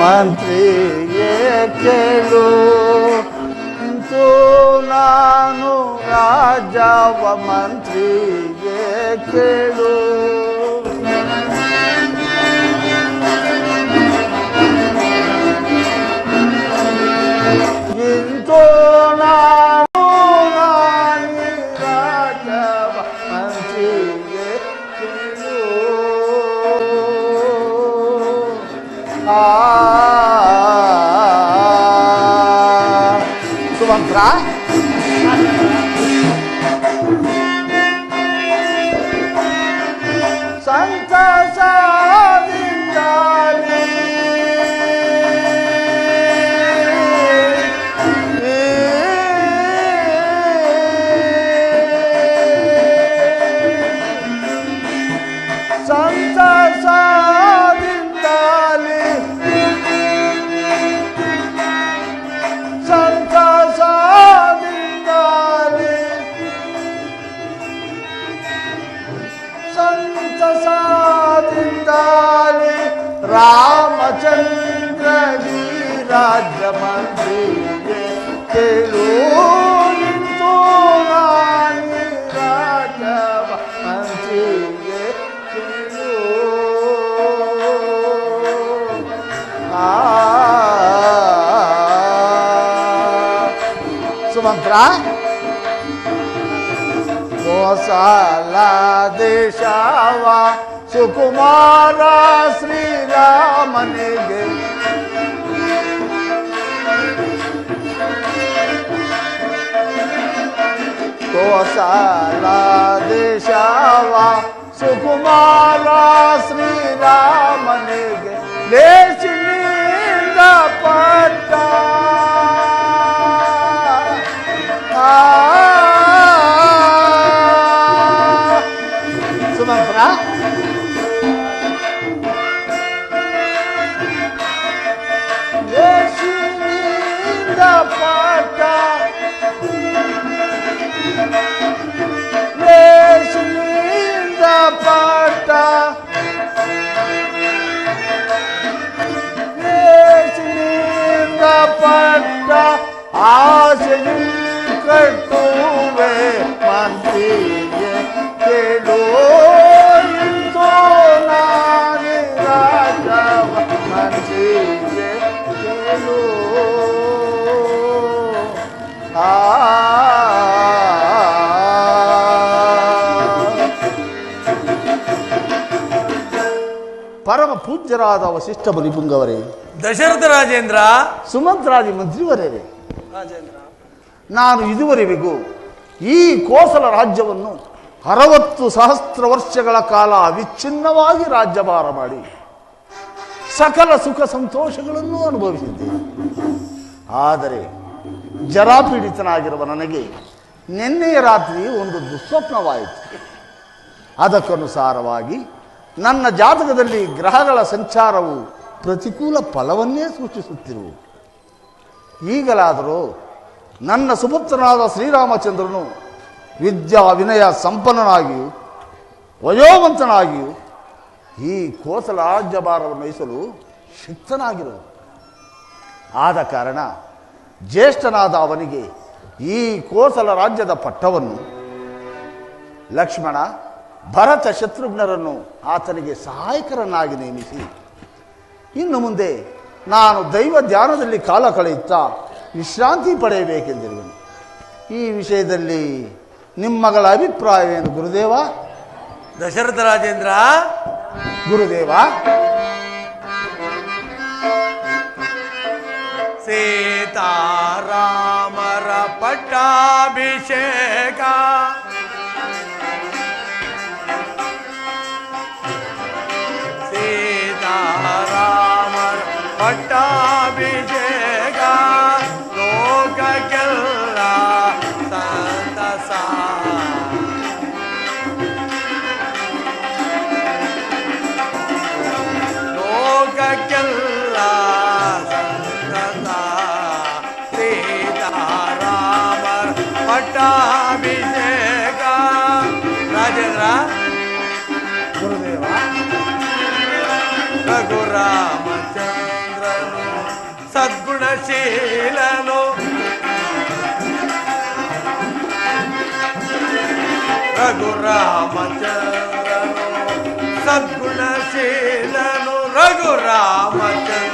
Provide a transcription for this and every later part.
ಮಂತ್ರಿಗೆ ಕೇಳು ನಾನು ರಾಜವ ಮಂತ್ರಿಗೆ ಕೇಳು ಇಂತೋ ನಾನು ರಾಜವ ಮಂತ್ರಿಗೆ ಕೇಳು ಸುಮಂತ್ರ ಸಂತಸದಿಂದಲೇ ರಾಮಚಂದ್ರ ರಾಜ ಮಂತ್ರಿಗೆ ಕೇಳು ನಿಂತು ನಾನಿ ರಾಜ ಮಂತ್ರಿಗೆ ಕೇಳು ಸುಮಂತ್ರ ಕೋಸಲ ದೇಶವ ಸುಕುಮಾರ ಶ್ರೀರಾಮನಿಗೆ ಕೋಸಲ ದೇಶವ ಸುಕುಮಾರ ಶ್ರೀರಾಮನಿಗೆ ಲೇಸಿನಿಂದ ಪಟ್ಟ ಸುಮಂತ್ರ ಲೇಸಿನಿಂದ ಪಟ್ಟ ಲೇಸಿನಿಂದ ಪಟ್ಟ ಲೇಸಿನಿಂದ ಪಟ್ಟ ಆಸೆಯು ಕಟ್ಟುವೆ ಮಂತ್ರಿಗೆ ಕೇಳು ಇಂತೋ ನಾನಿ ರಾಜವ ಮಂತ್ರಿಗೆ ಕೇಳು ಪರಮ ಪೂಜ್ಯರಾದ ವಸಿಷ್ಠ ಬಲಿಪುಂಗವರೇ, ದಶರಥ ರಾಜೇಂದ್ರ, ಸುಮಂತ್ರಾದಿ ಮಂತ್ರಿವರೇ, ರಾಜೇಂದ್ರ, ನಾನು ಇದುವರೆಗೂ ಈ ಕೋಸಲ ರಾಜ್ಯವನ್ನು 60 ಸಹಸ್ರ ವರ್ಷಗಳ ಕಾಲ ಅವಿಚ್ಛಿನ್ನವಾಗಿ ರಾಜ್ಯಭಾರ ಮಾಡಿ ಸಕಲ ಸುಖ ಸಂತೋಷಗಳನ್ನು ಅನುಭವಿಸಿದ್ದೇನೆ. ಆದರೆ ಜರಾಪೀಡಿತನಾಗಿರುವ ನನಗೆ ನಿನ್ನೆಯ ರಾತ್ರಿ ಒಂದು ದುಸ್ವಪ್ನವಾಯಿತು. ಅದಕ್ಕನುಸಾರವಾಗಿ ನನ್ನ ಜಾತಕದಲ್ಲಿ ಗ್ರಹಗಳ ಸಂಚಾರವು ಪ್ರತಿಕೂಲ ಫಲವನ್ನೇ ಸೂಚಿಸುತ್ತಿರುವುದು. ಈಗಲಾದರೂ ನನ್ನ ಸುಪುತ್ರನಾದ ಶ್ರೀರಾಮಚಂದ್ರನು ವಿದ್ಯಾ ವಿನಯ ಸಂಪನ್ನನಾಗಿಯೂ ವಯೋವಂತನಾಗಿಯೂ ಈ ಕೋಸಲ ರಾಜ್ಯಭಾರವನ್ನು ವಹಿಸಲು ಶಕ್ತನಾಗಿರುವುದು. ಆದ ಕಾರಣ ಜ್ಯೇಷ್ಠನಾದ ಅವನಿಗೆ ಈ ಕೋಸಲ ರಾಜ್ಯದ ಪಟ್ಟವನ್ನು ಲಕ್ಷ್ಮಣ, ಭರತ, ಶತ್ರುಘ್ನರನ್ನು ಆತನಿಗೆ ಸಹಾಯಕರನ್ನಾಗಿ ನೇಮಿಸಿ ಇನ್ನು ಮುಂದೆ ನಾನು ದೈವ ಧ್ಯಾನದಲ್ಲಿ ಕಾಲ ಕಳೆಯುತ್ತಾ ವಿಶ್ರಾಂತಿ ಪಡೆಯಬೇಕೆಂದಿರುವೆನು. ಈ ವಿಷಯದಲ್ಲಿ ನಿಮ್ಮಗಳ ಅಭಿಪ್ರಾಯವೇನು ಗುರುದೇವ? ದಶರಥ ರಾಜೇಂದ್ರ, ಗುರುದೇವ, ಸೀತಾರಾಮರ ಪಟ್ಟಾಭಿಷೇಕ ಸೀತಾರಾಮರ ಪಟ್ಟಾಭಿಷೇಕ ಲೋಕಕ್ಕೆಲ್ಲ ಸಂತಸ ಲೋಕಕ್ಕೆಲ್ಲ ಸಂತಸ ಸೀತಾರಾಮರ ಪಟ್ಟಾಭಿಷೇಕ. ರಾಜೇಂದ್ರ, ಗುರುದೇವ, ರಘುರಾಮಚಂದ್ರನು ಸದ್ಗುಣಶೀಲನು ರಘುರಾಮಚಂದ್ರನು ಸದ್ಗುಣಶೀಲನು ರಘುರಾಮಚಂದ್ರನು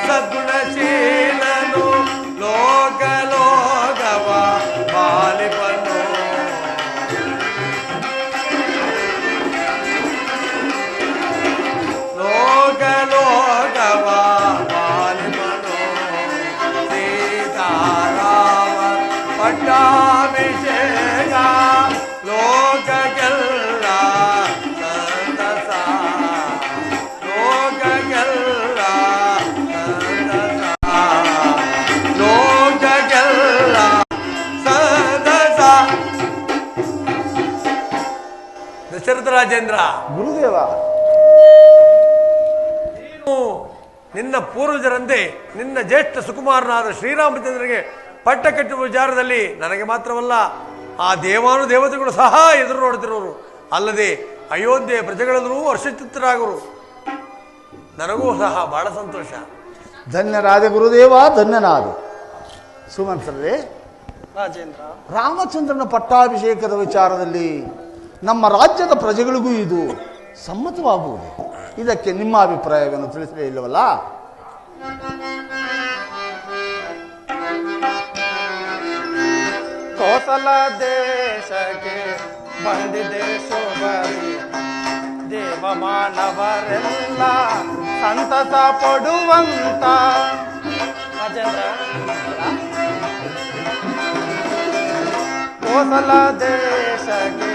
ಸದ್ಗುಣಶೀಲನು ಲೋಕ ಲೋಕವ ಪಾಲಿಪನು ಲೋಕ ಲೋಕವ ಪಾಲಿಪನು ಸೀತಾರಾಮ ಪಟ್ಟಾಭಿಷೇಕ ಲೋಕಗೆಲ್ಲ ಸಂತಸ ಲೋಕಗೆಲ್ಲ ಸಂತಸ ಲೋಕಗೆಲ್ಲ ಸಂತಸ. ದಶರಥ ರಾಜೇಂದ್ರ, ಗುರುದೇವ, ನೀನು ನಿನ್ನ ಪೂರ್ವಜರಂತೆ ನಿನ್ನ ಜ್ಯೇಷ್ಠ ಸುಕುಮಾರನಾದ ಶ್ರೀರಾಮಚಂದ್ರನಿಗೆ ಪಟ್ಟ ಕಟ್ಟುವ ವಿಚಾರದಲ್ಲಿ ನನಗೆ ಮಾತ್ರವಲ್ಲ ಆ ದೇವಾನು ದೇವತೆಗಳು ಸಹ ಎದುರು ನೋಡುತ್ತಿರುವರು. ಅಲ್ಲದೆ ಅಯೋಧ್ಯೆ ಪ್ರಜೆಗಳೆಲ್ಲರೂ ಹರ್ಷಚಿತ್ತರಾಗರು. ನನಗೂ ಸಹ ಬಹಳ ಸಂತೋಷ. ಧನ್ಯರಾದ ಗುರುದೇವ, ಧನ್ಯನಾದ. ಸುಮಂತ್ರರೇ, ರಾಜೇಂದ್ರ, ರಾಮಚಂದ್ರನ ಪಟ್ಟಾಭಿಷೇಕದ ವಿಚಾರದಲ್ಲಿ ನಮ್ಮ ರಾಜ್ಯದ ಪ್ರಜೆಗಳಿಗೂ ಇದು ಸಮ್ಮತವಾಗುವುದು. ಇದಕ್ಕೆ ನಿಮ್ಮ ಅಭಿಪ್ರಾಯವನ್ನು ತಿಳಿಸಲೇ ಇಲ್ಲವಲ್ಲ? ಕೋಸಲ ದೇಶಕ್ಕೆ ಬಂದಿದೆ ಶುಭರಿ, ದೇವ ಮಾನವರೆಲ್ಲ ಸಂತಸ ಪಡುವಂತ. ರಾಜೇಂದ್ರ, ಕೋಸಲ ದೇಶಕ್ಕೆ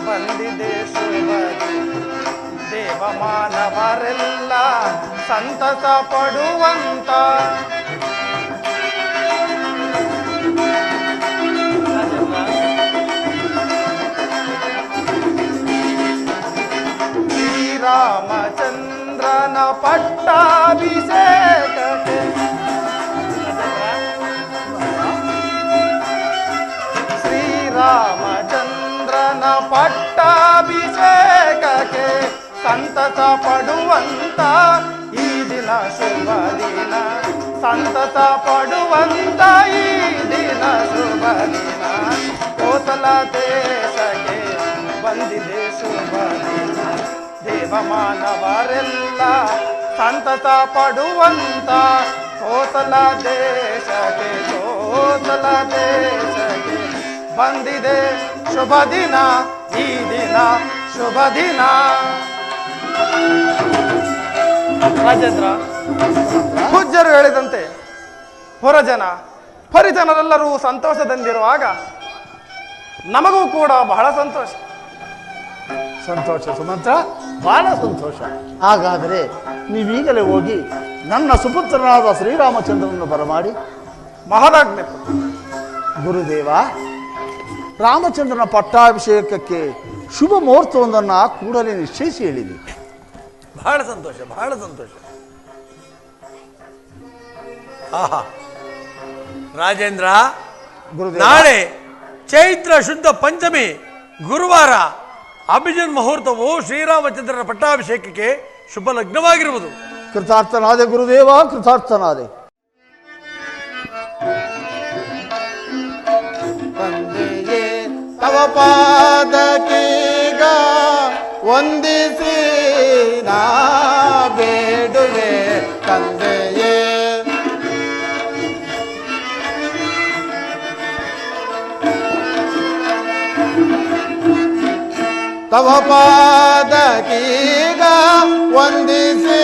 ಬಂದಿದೆ ಶುಭರಿ, ದೇವ ಮಾನವರೆಲ್ಲ ಸಂತಸ ಪಡುವಂತ. ಶ್ರೀರಾಮಚಂದ್ರನ ಪಟ್ಟಾಭಿಷೇಕಕ್ಕೆ ಶ್ರೀರಾಮಚಂದ್ರನ ಪಟ್ಟಾಭಿಷೇಕಕ್ಕೆ ಸಂತಸ ಪಡುವಂತ ಈ ದಿನ ಶುಭ ದಿನ, ಸಂತಸ ಪಡುವಂತ ಈ ದಿನ ಶುಭ ದಿನ. ಕೋಸಲ ದೇಶಕ್ಕೆ ಬಂದಿದೆ ಶುಭ ದಿನ, ದೇವ ಮಾನವರೆಲ್ಲ ಸಂತಸ ಪಡುವಂತ. ಕೋಸಲ ದೇಶಕ್ಕೆ, ಕೋಸಲ ದೇಶಕ್ಕೆ ಬಂದಿದೆ ಶುಭ ದಿನ, ಈ ದಿನ ಶುಭ ದಿನ. ರಾಜೇಂದ್ರ, ಪೂಜ್ಯರು ಹೇಳಿದಂತೆ ಹೊರಜನ ಪರಿಜನರೆಲ್ಲರೂ ಸಂತೋಷದಿಂದಿರುವಾಗ ನಮಗೂ ಕೂಡ ಬಹಳ ಸಂತೋಷ. ಸಂತೋಷ ಸುಮಂತ್ರ, ಬಹಳ ಸಂತೋಷ. ಹಾಗಾದರೆ ನೀವೀಗಲೇ ಹೋಗಿ ನನ್ನ ಸುಪುತ್ರನಾದ ಶ್ರೀರಾಮಚಂದ್ರನನ್ನು ಬರಮಾಡಿ. ಮಹಾರಾಜ್ಞೆ. ಗುರುದೇವ, ರಾಮಚಂದ್ರನ ಪಟ್ಟಾಭಿಷೇಕಕ್ಕೆ ಶುಭ ಮುಹೂರ್ತವೊಂದನ್ನು ಕೂಡಲೇ ನಿಶ್ಚಯಿಸಿ ಹೇಳಿದೆ. ಬಹಳ ಸಂತೋಷ, ಬಹಳ ಸಂತೋಷ. ಆಹಾ ರಾಜೇಂದ್ರ, ಗುರುದೇವ, ನಾಳೆ ಚೈತ್ರ ಶುದ್ಧ ಪಂಚಮಿ ಗುರುವಾರ ಅಭಿಜಿನ್ ಮುಹೂರ್ತವು ಶ್ರೀರಾಮಚಂದ್ರನ ಪಟ್ಟಾಭಿಷೇಕಕ್ಕೆ ಶುಭ ಲಗ್ನವಾಗಿರುವುದು. ಕೃತಾರ್ಥನಾದೆ ಗುರುದೇವ, ಕೃತಾರ್ಥನಾದೆ. ತಂದೆಯೇ ತವ ಪಾದಕೀಗ ವಂದಿಸಿ ನಾ ಬೇಡುವೆ, ತಂದೆಯೇ ತವ ಪಾದಕೀಗ ವಂದಿಸಿ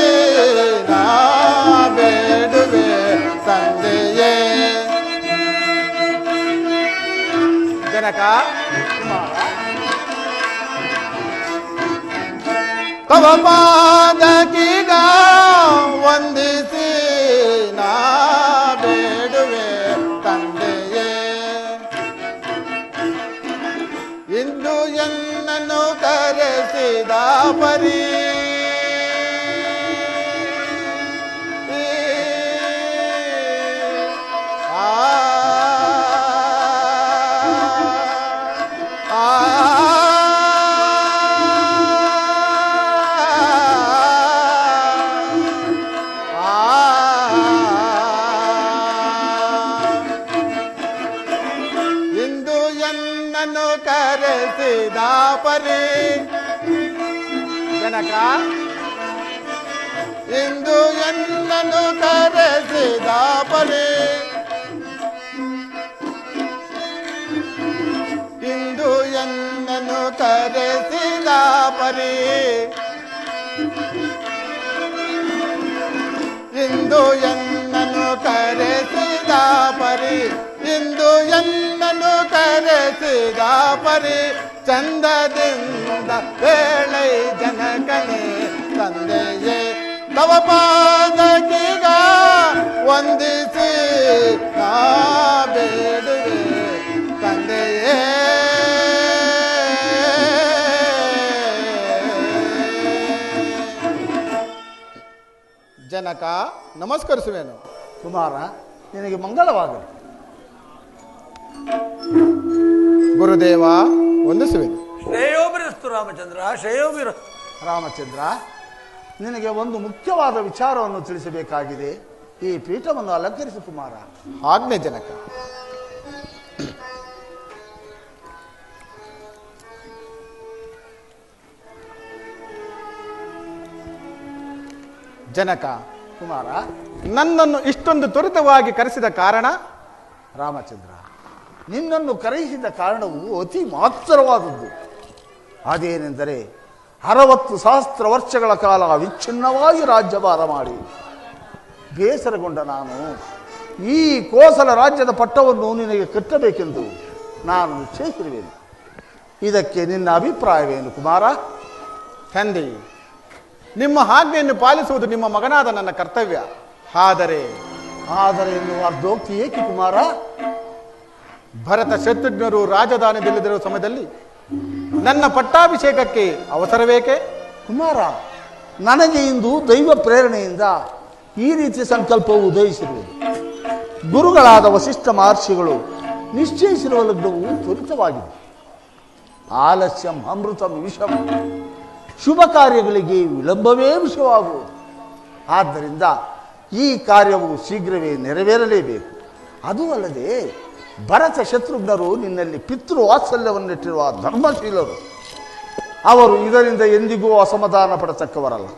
ನಾ ಬೇಡುವೆ, ತಂದೆಯೇ. ಜನಕ, ತವ ಪಾದಕೀಗ ವಂದಿಸಿ ನಾ ಬೇಡುವೆ, ತಂದೆಯೇ. ಇಂದು ಎನ್ನನ್ನು ಕರೆಸಿದ ಪರಿ ಜನಕ ಇಂದು ಎನ್ನನ್ನು ಕರೆಸಿದ ಪರಿ ಇಂದು ಎನ್ನನ್ನು ಕರೆಸಿದ ಪರಿ ಇಂದು ಎನ್ನನ್ನು ಕರೆಸಿದ ಪರಿ ಇಂದು ಎನ್ನನ್ನು ಕರೆಸಿದ ಪರಿ ಚಂದದಿಂದ ವೇಳೈ ಜನಕನೇ ತಂದೆಯೇ ತವ ಪಾದಕೀಗ ವಂದಿಸಿ ನಾ ಬೇಡುವೆ ತಂದೆಯೇ ಜನಕ ನಮಸ್ಕರಿಸುವೆನು. ಕುಮಾರ, ನಿನಗೆ ಮಂಗಳವಾಗಲಿ. ಗುರುದೇವ ವಂದಿಸುವೆನು. ಶ್ರೇಯೋಭಿರಸ್ತು ರಾಮಚಂದ್ರ, ಶ್ರೇಯೋಭಿರಸ್ತು. ರಾಮಚಂದ್ರ, ನಿನಗೆ ಒಂದು ಮುಖ್ಯವಾದ ವಿಚಾರವನ್ನು ತಿಳಿಸಬೇಕಾಗಿದೆ. ಈ ಪೀಠವನ್ನು ಅಲಂಕರಿಸು ಕುಮಾರ. ಆಜ್ಞೆ ಜನಕ. ಜನಕ ಕುಮಾರ, ನನ್ನನ್ನು ಇಷ್ಟೊಂದು ತ್ವರಿತವಾಗಿ ಕರೆಸಿದ ಕಾರಣ? ರಾಮಚಂದ್ರ, ನಿನ್ನನ್ನು ಕರೆಯಿಸಿದ ಕಾರಣವು ಅತಿ ಮಹತ್ತರವಾದದ್ದು. ಅದೇನೆಂದರೆ 60,000 ವರ್ಷಗಳ ಕಾಲ ವಿಚ್ಛಿನ್ನವಾಗಿ ರಾಜ್ಯಭಾರ ಮಾಡಿ ಬೇಸರಗೊಂಡ ನಾನು ಈ ಕೋಸಲ ರಾಜ್ಯದ ಪಟ್ಟವನ್ನು ನಿನಗೆ ಕಟ್ಟಬೇಕೆಂದು ನಾನು ನಿಶ್ಚಯಿಸಿರುವೆನು. ಇದಕ್ಕೆ ನಿನ್ನ ಅಭಿಪ್ರಾಯವೇನು ಕುಮಾರ? ತಂದೆ, ನಿಮ್ಮ ಆಜ್ಞೆಯನ್ನು ಪಾಲಿಸುವುದು ನಿಮ್ಮ ಮಗನಾದ ನನ್ನ ಕರ್ತವ್ಯ. ಆದರೆ ಎನ್ನುವ ಅರ್ಧೋಕ್ತಿ ಏಕೆ ಕುಮಾರ? ಭರತ ಶತ್ರುಘ್ನರು ರಾಜಧಾನಿಯಲ್ಲಿರುವ ಸಮಯದಲ್ಲಿ ನನ್ನ ಪಟ್ಟಾಭಿಷೇಕಕ್ಕೆ ಅವಸರವೇಕೆ? ಕುಮಾರ, ನನಗೆ ಇಂದು ದೈವ ಪ್ರೇರಣೆಯಿಂದ ಈ ರೀತಿ ಸಂಕಲ್ಪವು ಉದಯಿಸಿರುವುದು. ಗುರುಗಳಾದ ವಸಿಷ್ಠ ಮಹರ್ಷಿಗಳು ನಿಶ್ಚಯಿಸಿರುವ ಲಗ್ನವು ತ್ವರಿತವಾಗಿದೆ. ಆಲಸ್ಯಂ ಅಮೃತಂ ವಿಷಂ, ಶುಭ ಕಾರ್ಯಗಳಿಗೆ ವಿಳಂಬವೇ ವಿಷವಾಗುವುದು. ಆದ್ದರಿಂದ ಈ ಕಾರ್ಯವು ಶೀಘ್ರವೇ ನೆರವೇರಲೇಬೇಕು. ಅದೂ ಅಲ್ಲದೆ ಭರತ ಶತ್ರುಘ್ನರು ನಿನ್ನಲ್ಲಿ ಪಿತೃವಾತ್ಸಲ್ಯವನ್ನಿಟ್ಟಿರುವ ಧರ್ಮಶೀಲರು. ಅವರು ಇದರಿಂದ ಎಂದಿಗೂ ಅಸಮಾಧಾನ ಪಡತಕ್ಕವರಲ್ಲ.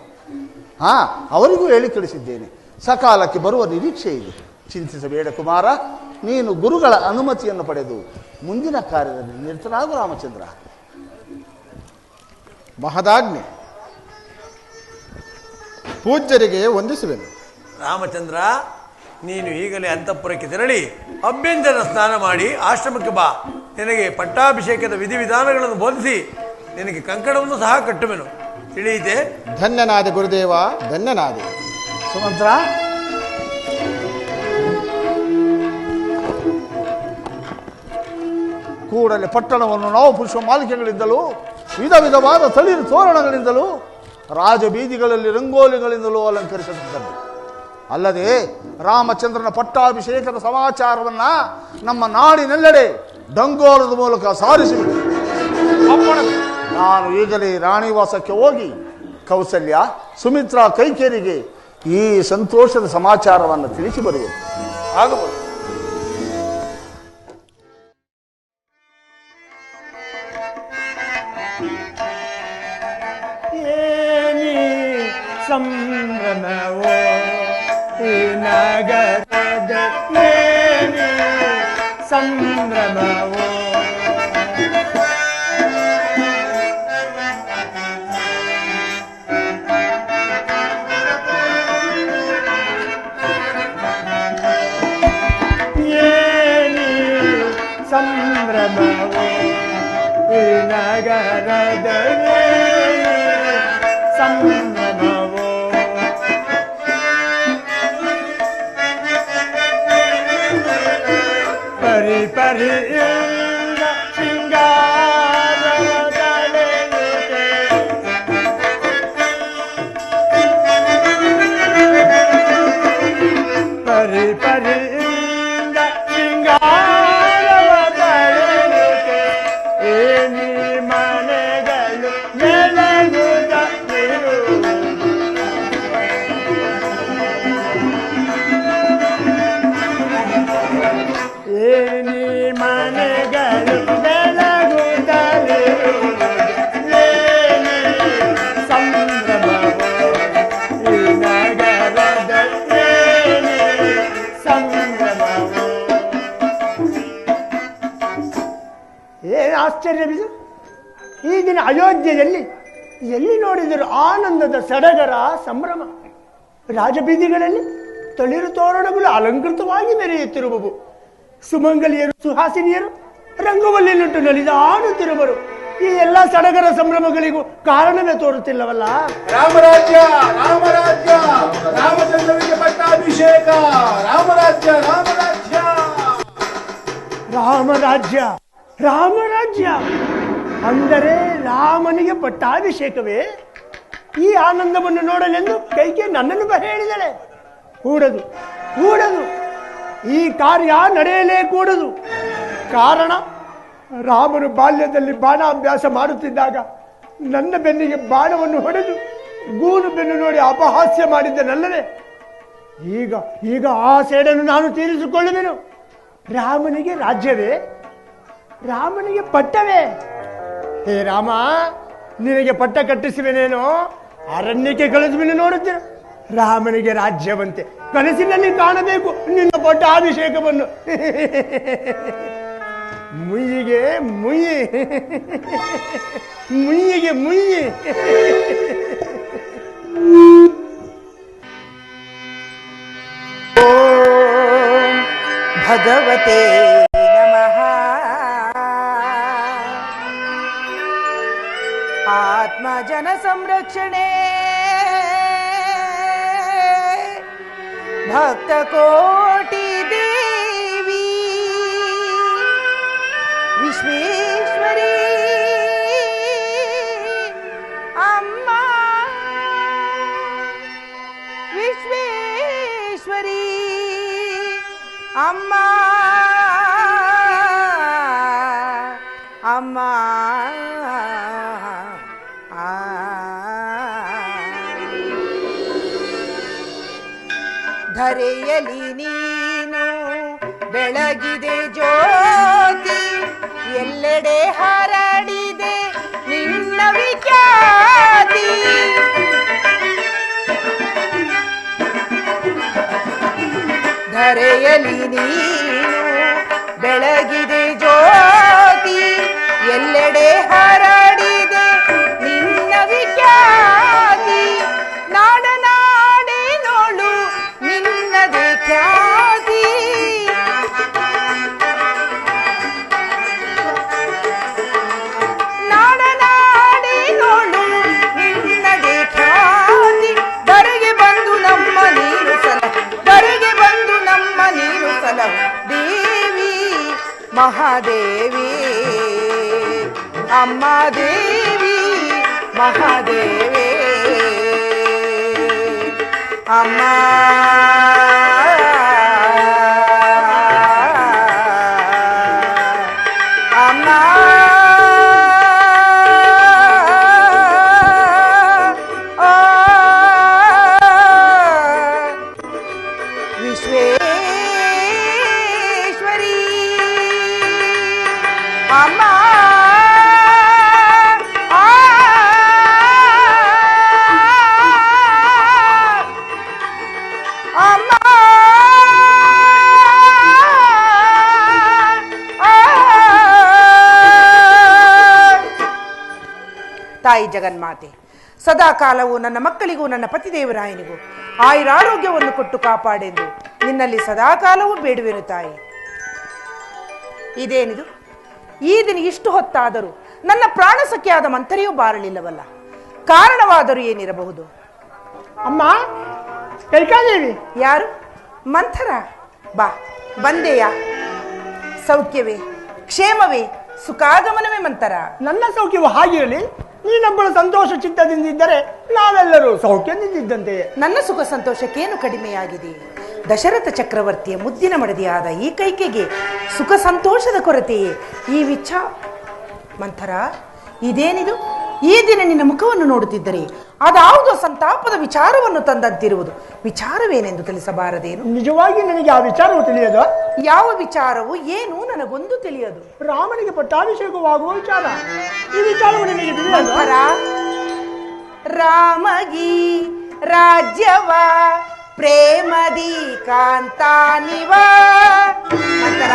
ಅವರಿಗೂ ಹೇಳಿ ಕಳಿಸಿದ್ದೇನೆ. ಸಕಾಲಕ್ಕೆ ಬರುವ ನಿರೀಕ್ಷೆ ಇದೆ. ಚಿಂತಿಸಬೇಡ ಕುಮಾರ. ನೀನು ಗುರುಗಳ ಅನುಮತಿಯನ್ನು ಪಡೆದು ಮುಂದಿನ ಕಾರ್ಯದಲ್ಲಿ ನಿರತನಾಗು ರಾಮಚಂದ್ರ. ಮಹದಾಜ್ಞೆ. ಪೂಜ್ಯರಿಗೆ ವಂದಿಸುವೆನು. ರಾಮಚಂದ್ರ, ನೀನು ಈಗಲೇ ಅಂತಃಪುರಕ್ಕೆ ತೆರಳಿ ಅಭ್ಯಂಜನ ಸ್ನಾನ ಮಾಡಿ ಆಶ್ರಮಕ್ಕೆ ಬಾ. ನಿನಗೆ ಪಟ್ಟಾಭಿಷೇಕದ ವಿಧಿವಿಧಾನಗಳನ್ನು ಬೋಧಿಸಿ ನಿನಗೆ ಕಂಕಣವನ್ನು ಸಹ ಕಟ್ಟುವೆನು. ತಿಳಿಯಿತೆ? ಧನ್ಯನಾದೆ ಗುರುದೇವ, ಧನ್ಯನಾದೆ. ಸುಮಂತ್ರ, ಕೂಡಲೇ ಪಟ್ಟಣವನ್ನು ನಾವು ಪುಷ್ಪ ಮಾಲಿಕೆಗಳಿಂದಲೂ ವಿಧ ವಿಧವಾದ ತಳಿರು ತೋರಣಗಳಿಂದಲೂ ರಾಜಬೀದಿಗಳಲ್ಲಿ ರಂಗೋಲಿಗಳಿಂದಲೂ ಅಲಂಕರಿಸತಕ್ಕದ್ದು. ಅಲ್ಲದೆ ರಾಮಚಂದ್ರನ ಪಟ್ಟಾಭಿಷೇಕದ ಸಮಾಚಾರವನ್ನ ನಮ್ಮ ನಾಡಿನೆಲ್ಲೆಡೆ ಡಂಗೋರದ ಮೂಲಕ ಸಾರಿಸಿಬಿಟ್ಟು ನಾನು ಈಗಲೇ ರಾಣಿವಾಸಕ್ಕೆ ಹೋಗಿ ಕೌಸಲ್ಯ, ಸುಮಿತ್ರಾ, ಕೈಕೇರಿಗೆ ಈ ಸಂತೋಷದ ಸಮಾಚಾರವನ್ನು ತಿಳಿಸಿ ಬರುವುದು. ಆಗಬಹುದು. ಸಂಭ್ರಮವೋ ಈ ನಗರದ ಏನೇ ಸಂಭ್ರಮವೋ ಏನೇ ಸಂಭ್ರಮವೋ ಈ ನಗರದ ಏನೇ ಸಂಭ್ರಮವೋ ಪರಿ ಪರಿಯಿಂದ ಶೃಂಗಾರದಳೆಯುತ್ತೆ ಪರಿ ಪರಿಯಿಂದ ಶೃಂಗಾರದಳೆಯುತ್ತೆ ಏನಿ ಮನೆಗಳು ಬೆಳಗುತ್ತಿರು ಏನಿ ಮನೆ ಆಶ್ಚರ್ಯವಿದು. ಈ ದಿನ ಅಯೋಧ್ಯೆಯಲ್ಲಿ ಎಲ್ಲಿ ನೋಡಿದರೂ ಆನಂದದ ಸಡಗರ ಸಂಭ್ರಮ. ರಾಜಬೀದಿಗಳಲ್ಲಿ ತಳಿರು ತೋರಣಗಳು ಅಲಂಕೃತವಾಗಿ ಮೆರೆಯುತ್ತಿರುವವು. ಸುಮಂಗಲಿಯರು ಸುಹಾಸಿನಿಯರು ರಂಗವಲ್ಲಿನುಂಟು ನಲಿದಾಡುತ್ತಿರುವರು. ಈ ಎಲ್ಲ ಸಡಗರ ಸಂಭ್ರಮಗಳಿಗೂ ಕಾರಣವೇ ತೋರುತ್ತಿಲ್ಲವಲ್ಲ. ರಾಮರಾಜ್ಯ ರಾಮರಾಜ್ಯ, ರಾಮಚಂದ್ರನಿಗೆ ಪಟ್ಟಾಭಿಷೇಕ, ರಾಮರಾಜ್ಯ ರಾಮರಾಜ್ಯ. ರಾಮರಾಜ್ಯ ರಾಮರಾಜ್ಯ ಅಂದರೆ ರಾಮನಿಗೆ ಪಟ್ಟಾಭಿಷೇಕವೇ? ಈ ಆನಂದವನ್ನು ನೋಡಲೆಂದು ಕೈಗೆ ನನ್ನನ್ನು ಹೇಳಿದಳೆ. ಕೂಡದು ಕೂಡದು, ಈ ಕಾರ್ಯ ನಡೆಯಲೇ ಕೂಡದು. ಕಾರಣ, ರಾಮನು ಬಾಲ್ಯದಲ್ಲಿ ಬಾಣಾಭ್ಯಾಸ ಮಾಡುತ್ತಿದ್ದಾಗ ನನ್ನ ಬೆನ್ನಿಗೆ ಬಾಣವನ್ನು ಹೊಡೆದು ಗೂನು ಬೆನ್ನು ನೋಡಿ ಅಪಹಾಸ್ಯ ಮಾಡಿದ್ದನಲ್ಲವೇ? ಈಗ ಈಗ ಆ ಸೇಡನ್ನು ನಾನು ತೀರಿಸಿಕೊಳ್ಳುವೆನು. ರಾಮನಿಗೆ ರಾಜ್ಯವೇ? ರಾಮನಿಗೆ ಪಟ್ಟವೇ? ಹೇ ರಾಮ, ನಿನಗೆ ಪಟ್ಟ ಕಟ್ಟಿಸುವೆನೇನೋ, ಅರಣ್ಯಕ್ಕೆ ಕಳಿಸುವೆನು ನೋಡುತ್ತೀರ. ರಾಮನಿಗೆ ರಾಜ್ಯವಂತೆ ಕನಸಿನಲ್ಲಿ ಕಾಣಬೇಕು ನಿನ್ನ ಪಟ್ಟಾಭಿಷೇಕವನ್ನು. ಮುಯ್ಯಿಗೆ ಮುಯ್ಯಿ, ಮುಯ್ಯಿಗೆ ಮುಯ್ಯಿ. ಓಂ ಭಗವತೆ ನಮಃ. ಆತ್ಮಜನ ಸಂರಕ್ಷಣೆ ಭಕ್ತ ಕೋಟಿ ದೇವಿ ವಿಶ್ವೇಶ್ವರಿ ಅಮ್ಮ ವಿಶ್ವೇಶ್ವರಿ ಅಮ್ಮ ಅಮ್ಮ ಧರೆಯಲಿ ನೀನು ಬೆಳಗಿದೆ ಜ್ಯೋತಿ, ಎಲ್ಲೆಡೆ ಹರಡಿದೆ ನಿನ್ನ ವಿಖ್ಯಾತಿ. ಧರೆಯಲಿ ನೀನು ಬೆಳಗಿದೆ ಜ್ಯೋತಿ, ಎಲ್ಲೆಡೆ ಹರಡಿದೆ ನಿನ್ನ ವಿಖ್ಯಾತಿ. ನಾಡನಾಡಿನೋಳು ನಿನ್ನದೇ ಖ್ಯಾತಿ. ನಾಡನಾಡಿನೋಳು ನಿನ್ನದೇ ಖ್ಯಾತಿ. ಧರೆಗೆ ಬಂದು ನಮ್ಮ ನೀರು ಸಲಹು, ಧರೆಗೆ ಬಂದು ನಮ್ಮ ನೀರು ಸಲಹು ದೇವಿ ಮಹಾದೇವಿ ಅಮ್ಮ ದೇವಿ ಮಹಾದೇವಿ ಅಮ್ಮ ಅಮ್ಮ ವಿಶ್ವೇಶ್ವರಿ ಅಮ್ಮ ತಾಯಿ ಜಗನ್ಮಾತೆ, ಸದಾ ಕಾಲವು ನನ್ನ ಮಕ್ಕಳಿಗೂ ನನ್ನ ಪತಿದೇವರಾಯನಿಗೂ ಆಯುರಾರೋಗ್ಯವನ್ನು ಕೊಟ್ಟು ಕಾಪಾಡೆಂದು ನಿನ್ನಲ್ಲಿ ಸದಾ ಕಾಲವೂ ಬೇಡುವೆನು ತಾಯಿ. ಇದೇನಿದು, ಈ ದಿನ ಇಷ್ಟು ಹೊತ್ತಾದರೂ ನನ್ನ ಪ್ರಾಣ ಸಖಿಯಾದ ಮಂಥರೆಯೂ ಬಾರಲಿಲ್ಲವಲ್ಲ? ಕಾರಣವಾದರೂ ಏನಿರಬಹುದು? ಅಮ್ಮ ಕೈಕಾದೇವಿ. ಯಾರು? ಮಂಥರ? ಬಾ, ಬಂದೆಯಾ? ಸೌಖ್ಯವೇ, ಕ್ಷೇಮವೇ, ಸುಖಾಗಮನವೇ ಮಂಥರ? ನನ್ನ ಸೌಖ್ಯವು ಹಾಗಿರಲಿ, ನೀನೊಬ್ಬಳು ಸಂತೋಷ ಚಿತ್ತದಿಂದಿದ್ದರೆ ನಾವೆಲ್ಲರೂ ಸೌಖ್ಯದಿಂದಿದ್ದಂತೆಯೇ. ನನ್ನ ಸುಖ ಸಂತೋಷಕ್ಕೇನು ಕಡಿಮೆಯಾಗಿದೆ? ದಶರಥ ಚಕ್ರವರ್ತಿಯ ಮುದ್ದಿನ ಮಡದಿಯಾದ ಈ ಕೈಕೆಗೆ ಸುಖ ಸಂತೋಷದ ಕೊರತೆಯೇ ಈ ಮಂಥರ, ಇದೇನಿದು? ಈ ದಿನ ನಿನ್ನ ಮುಖವನ್ನು ನೋಡುತ್ತಿದ್ದರೆ ಅದಾವುದೋ ಸಂತಾಪದ ವಿಚಾರವನ್ನು ತಂದಂತಿರುವುದು. ವಿಚಾರವೇನೆಂದು ತಿಳಿಸಬಾರದೇನು? ನಿಜವಾಗಿ ನನಗೆ ಆ ವಿಚಾರವು ತಿಳಿಯದು. ಯಾವ ವಿಚಾರವು? ಏನು ನನಗೊಂದು ತಿಳಿಯದು. ರಾಮನಿಗೆ ಪಟ್ಟಾಭಿಷೇಕವಾಗುವ ವಿಚಾರ. ಈ ವಿಚಾರವು ನಿನಗೆ ತಿಳಿಯದು? ರಾಮಗಿ ರಾಜ್ಯವ ಪ್ರೇಮದಿ ಕಾಂತಾನಿವ. ಮಂಥರ